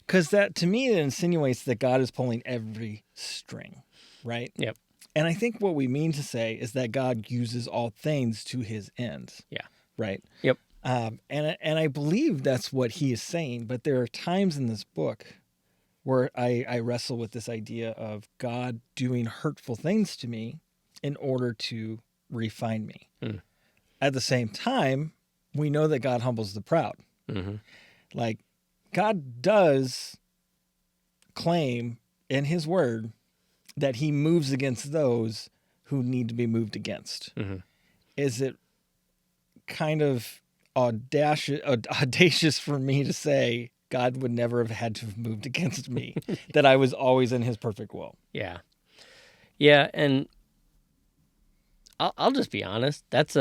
Because that, to me, it insinuates that God is pulling every string, right? Yep. And I think what we mean to say is that God uses all things to his ends. Yeah. Right? Yep. And I believe that's what he is saying, but there are times in this book where I wrestle with this idea of God doing hurtful things to me in order to refine me. At the same time, we know that God humbles the proud. Like, God does claim in his word that he moves against those who need to be moved against. Is it kind of audacious for me to say God would never have had to have moved against me, that I was always in his perfect will? Yeah. Yeah, and I'll just be honest. That's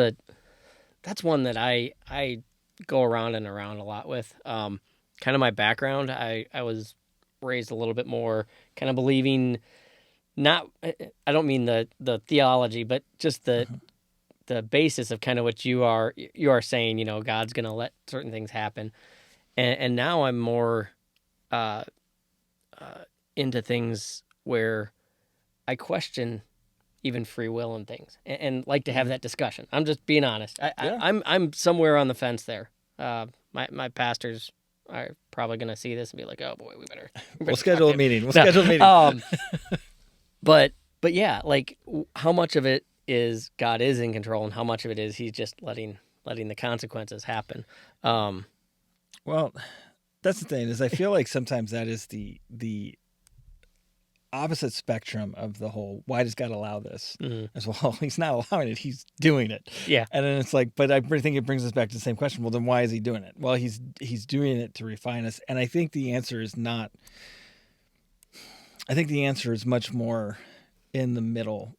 one that I go around and around a lot with. Kind of my background, I was raised a little bit more kind of believing, not, I don't mean the theology, but just the basis of kind of what you are saying, you know, God's going to let certain things happen. And now I'm more into things where I question even free will and things, and like to have that discussion. I'm just being honest. I'm somewhere on the fence there. My pastors are probably going to see this and be like, oh boy, we better we'll schedule a meeting. But yeah, like how much of it is God is in control and how much of it is he's just letting the consequences happen. Well, that's the thing, is I feel like sometimes that is the opposite spectrum of the whole, why does God allow this? Mhm. As well, he's not allowing it, he's doing it. Yeah. And then it's like, but I think it brings us back to the same question. Well, then why is he doing it? Well, he's doing it to refine us. And I think the answer is not, I think the answer is much more in the middle.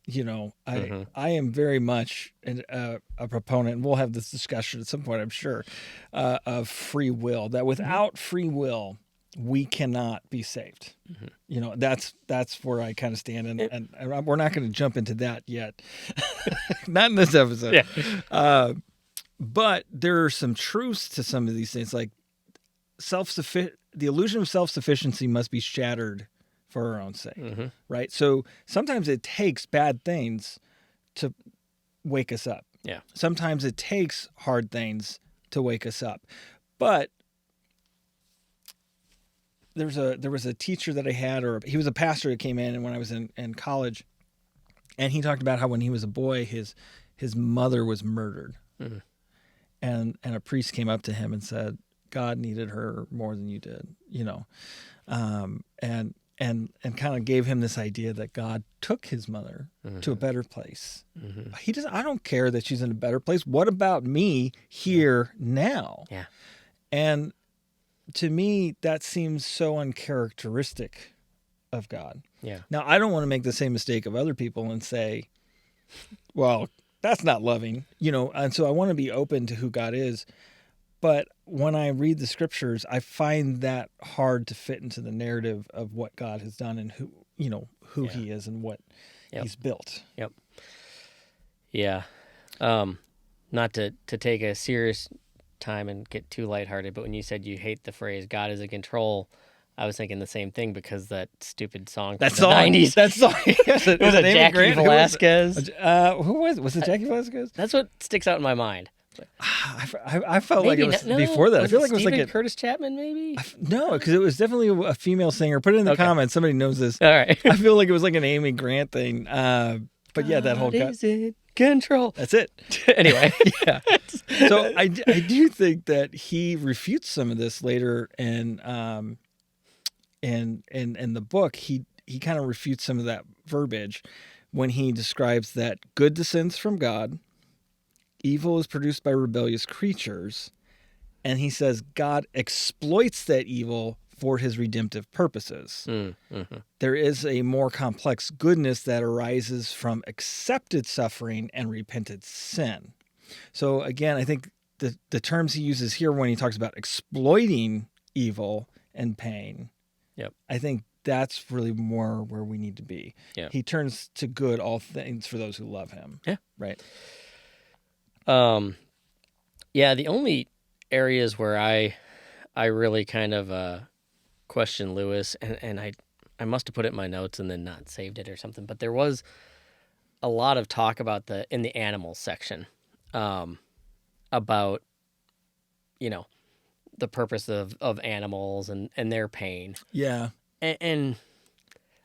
I am very much a proponent, and we'll have this discussion at some point, I'm sure, of free will, that without free will, we cannot be saved. That's where I kind of stand, and we're not going to jump into that yet. Not in this episode. Yeah. But there are some truths to some of these things, like the illusion of self-sufficiency must be shattered for our own sake, right? So sometimes it takes bad things to wake us up. Yeah. Sometimes it takes hard things to wake us up. But there was a teacher that I had, or he was a pastor that came in, and when I was in college, and he talked about how when he was a boy, his mother was murdered. And a priest came up to him and said, God needed her more than you did, and kind of gave him this idea that God took his mother to a better place. I don't care that she's in a better place. What about me here now? Yeah. And to me, that seems so uncharacteristic of God. Yeah. Now, I don't want to make the same mistake of other people and say, well, that's not loving, and so I want to be open to who God is. But when I read the scriptures, I find that hard to fit into the narrative of what God has done and who he is and what he's built. Yep. Yeah. Not to take a serious time and get too lighthearted, but when you said you hate the phrase "God is in control," I was thinking the same thing because that stupid song from the 90s. That song. It was a Jackie Velasquez. Who was it? Was it Jackie Velasquez? That's what sticks out in my mind. I felt like it was before that. I feel like it was like Curtis Chapman, maybe. No, because it was definitely a female singer. Put it in the comments. Somebody knows this. All right. I feel like it was like an Amy Grant thing. But yeah, that whole God is in control. That's it. Anyway, yeah. So I do think that he refutes some of this later, and in the book he kind of refutes some of that verbiage when he describes that good descends from God. Evil is produced by rebellious creatures, and he says God exploits that evil for his redemptive purposes. There is a more complex goodness that arises from accepted suffering and repented sin. So again, I think the terms he uses here when he talks about exploiting evil and pain, I think that's really more where we need to be. He turns to good all things for those who love him. Yeah. Right. Yeah, the only areas where I really kind of question Lewis, and I must have put it in my notes and then not saved it or something, but there was a lot of talk about in the animals section, about, the purpose of animals and their pain. Yeah. And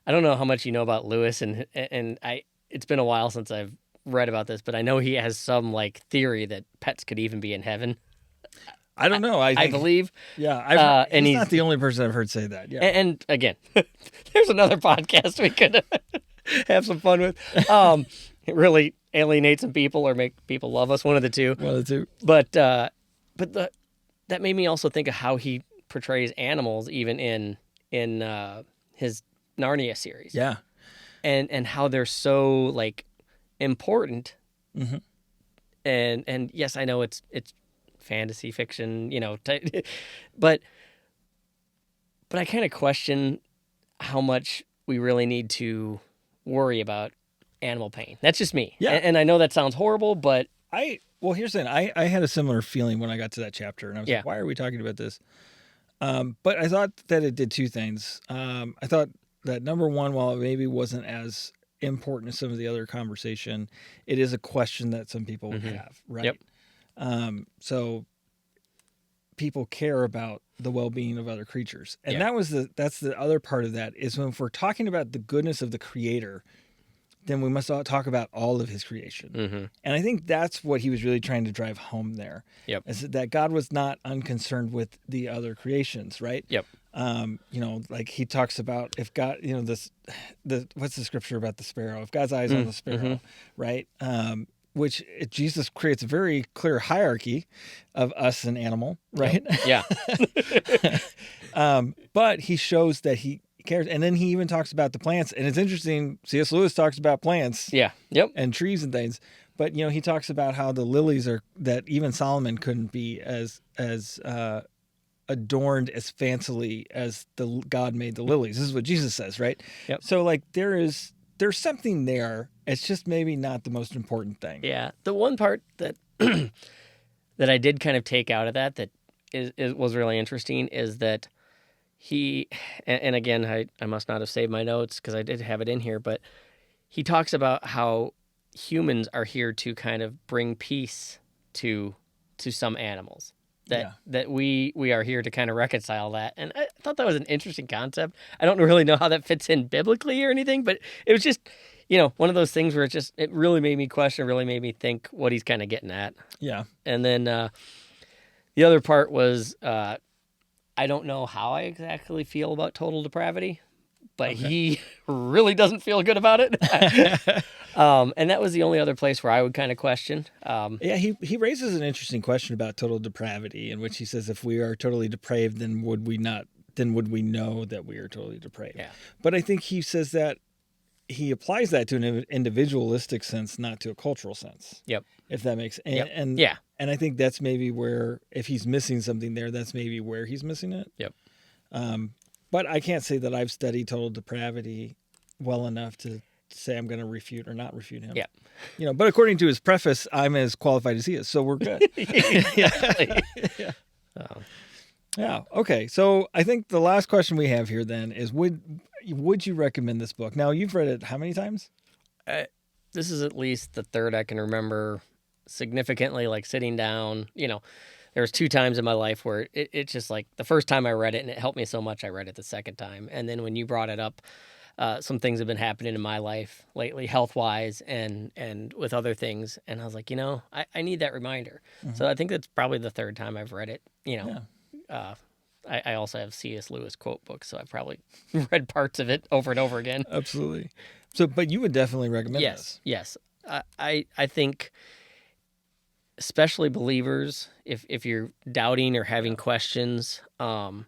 I don't know how much you know about Lewis, and it's been a while since I've read about this, but I know he has some theory that pets could even be in heaven. I don't know. I believe. Yeah. He's not the only person I've heard say that. Yeah. And again, there's another podcast we could have some fun with. It really alienate some people or make people love us. One of the two. One of the two. But that made me also think of how he portrays animals, even in his Narnia series. Yeah. And how they're so important. And yes, I know it's fantasy fiction, but I kind of question how much we really need to worry about animal pain. That's just me. Yeah. And I know that sounds horrible, but here's the thing. I had a similar feeling when I got to that chapter, and I was like, why are we talking about this? But I thought that it did two things. I thought that number one, while it maybe wasn't as important as some of the other conversation, it is a question that some people would have, right? Yep. So people care about the well-being of other creatures, and that's the other part of that is when we're talking about the goodness of the Creator, then we must talk about all of his creation. And I think that's what he was really trying to drive home there. Yep. Is that God was not unconcerned with the other creations, right? Yep. Like he talks about if God, what's the scripture about the sparrow? If God's eyes on the sparrow, right? Which Jesus creates a very clear hierarchy of us and animal, right? Yep. Yeah. But he shows that he cares. And then he even talks about the plants. And it's interesting. C.S. Lewis talks about plants Yeah. Yep. and trees and things. But, he talks about how the lilies that even Solomon couldn't be as adorned as fancily as God made the lilies. This is what Jesus says, right? Yep. So like there's something there. It's just maybe not the most important thing. Yeah. The one part that that I did kind of take out of that was really interesting is that he, and again, I must not have saved my notes because I did have it in here, but he talks about how humans are here to kind of bring peace to some animals. That we are here to kind of reconcile that. And I thought that was an interesting concept. I don't really know how that fits in biblically or anything, but it was just, one of those things where it really made me question, really made me think what he's kind of getting at. Yeah. And then the other part was I don't know how I exactly feel about total depravity, but he really doesn't feel good about it. And that was the only other place where I would kind of question. Yeah, he raises an interesting question about total depravity, in which he says, if we are totally depraved, then would we know that we are totally depraved? Yeah. But I think he says that he applies that to an individualistic sense, not to a cultural sense. Yep. If that makes Yep. and yeah. And I think that's maybe where, if he's missing something there, that's maybe where he's missing it. Yep. But I can't say that I've studied total depravity well enough to say I'm going to refute or not refute him. Yeah. But according to his preface, I'm as qualified as he is, so we're good. Exactly. Yeah. Yeah. Okay. So I think the last question we have here then is, would you recommend this book? Now, you've read it how many times? This is at least the third I can remember significantly, like sitting down. There was 2 times in my life where it's just like the first time I read it and it helped me so much, I read it the second time. And then when you brought it up, some things have been happening in my life lately, health-wise and with other things. And I was like, I need that reminder. Mm-hmm. So I think that's probably the third time I've read it. I also have C.S. Lewis quote books, so I've probably read parts of it over and over again. Absolutely. So, but you would definitely recommend this? Yes. I think, especially believers, if you're doubting or having questions, delve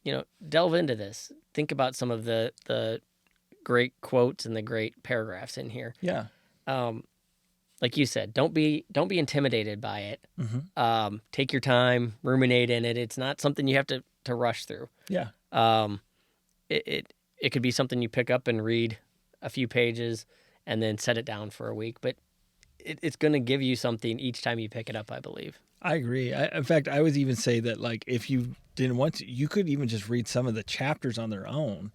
into this. Think about some of the great quotes and the great paragraphs in here. Yeah. Like you said, don't be intimidated by it. Mm-hmm. Take your time, ruminate in it. It's not something you have to rush through. Yeah. It could be something you pick up and read a few pages and then set it down for a week, but it's going to give you something each time you pick it up, I believe. I agree. In fact, I would even say that, like, if you didn't want to, you could even just read some of the chapters on their own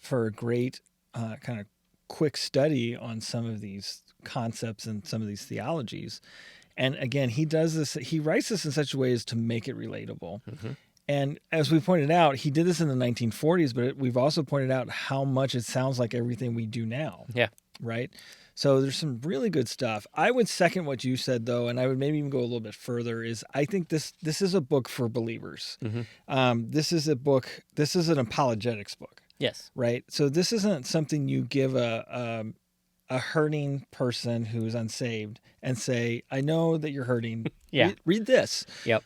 for a great kind of quick study on some of these concepts and some of these theologies. And again, he writes this in such a way as to make it relatable. Mm-hmm. And as we pointed out, he did this in the 1940s, but we've also pointed out how much it sounds like everything we do now. Yeah. Right? So there's some really good stuff. I would second what you said, though, and I would maybe even go a little bit further, is I think this is a book for believers. Mm-hmm. This is an apologetics book. Yes. Right? So this isn't something you give a hurting person who's unsaved and say, I know that you're hurting. Yeah. Read this. Yep.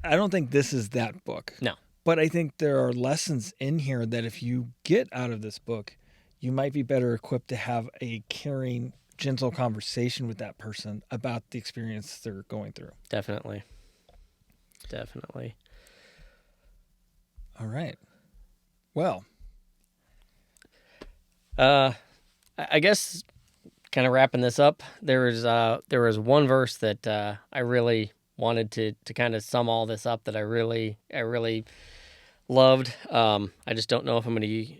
I don't think this is that book. No. But I think there are lessons in here that if you get out of this book, you might be better equipped to have a caring, gentle conversation with that person about the experience they're going through. Definitely. All right. Well, I guess kind of wrapping this up, there was one verse that I really wanted to kind of sum all this up that I really loved. I just don't know if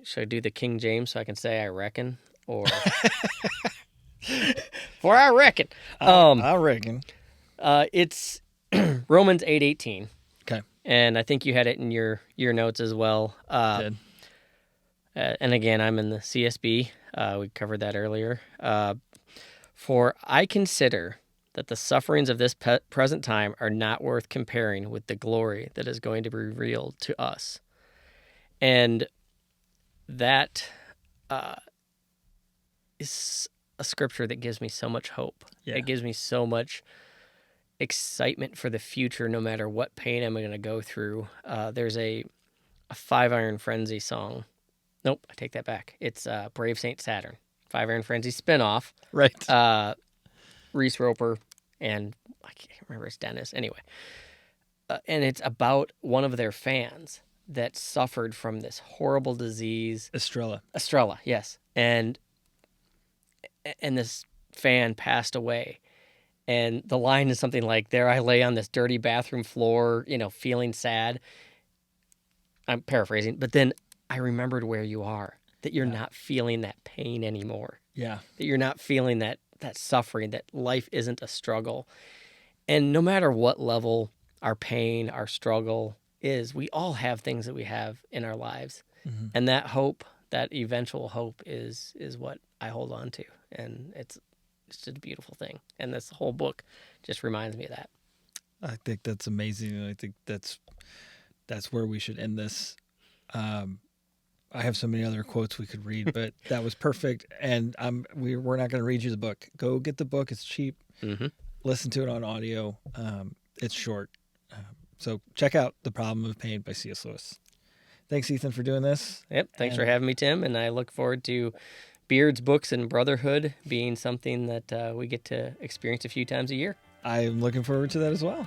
should I do the King James so I can say I reckon or for I reckon. I reckon. It's Romans 8:18. Okay. And I think you had it in your notes as well. Did. And again, I'm in the CSB. We covered that earlier. For I consider that the sufferings of this present time are not worth comparing with the glory that is going to be revealed to us. And that is a scripture that gives me so much hope. Yeah. It gives me so much excitement for the future, no matter what pain I'm going to go through. There's a Five Iron Frenzy song. Nope, I take that back. It's Brave Saint Saturn. Five Iron Frenzy spinoff. Right. Reese Roper and I can't remember, it's Dennis. Anyway, and it's about one of their fans that suffered from this horrible disease. Estrella, yes. And this fan passed away. And the line is something like, "There I lay on this dirty bathroom floor, feeling sad." I'm paraphrasing, but then I remembered where you are, that you're not feeling that pain anymore. Yeah. That you're not feeling that suffering, that life isn't a struggle. And no matter what level our pain, our struggle is, we all have things that we have in our lives. Mm-hmm. And that hope, that eventual hope is what I hold on to. And it's just a beautiful thing. And this whole book just reminds me of that. I think that's amazing. And I think that's where we should end this. I have so many other quotes we could read, but that was perfect. And we're not going to read you the book. Go get the book. It's cheap. Mm-hmm. Listen to it on audio. It's short. So check out The Problem of Pain by C.S. Lewis. Thanks, Ethan, for doing this. Yep. Thanks for having me, Tim. And I look forward to Beards, Books, and Brotherhood being something that we get to experience a few times a year. I'm looking forward to that as well.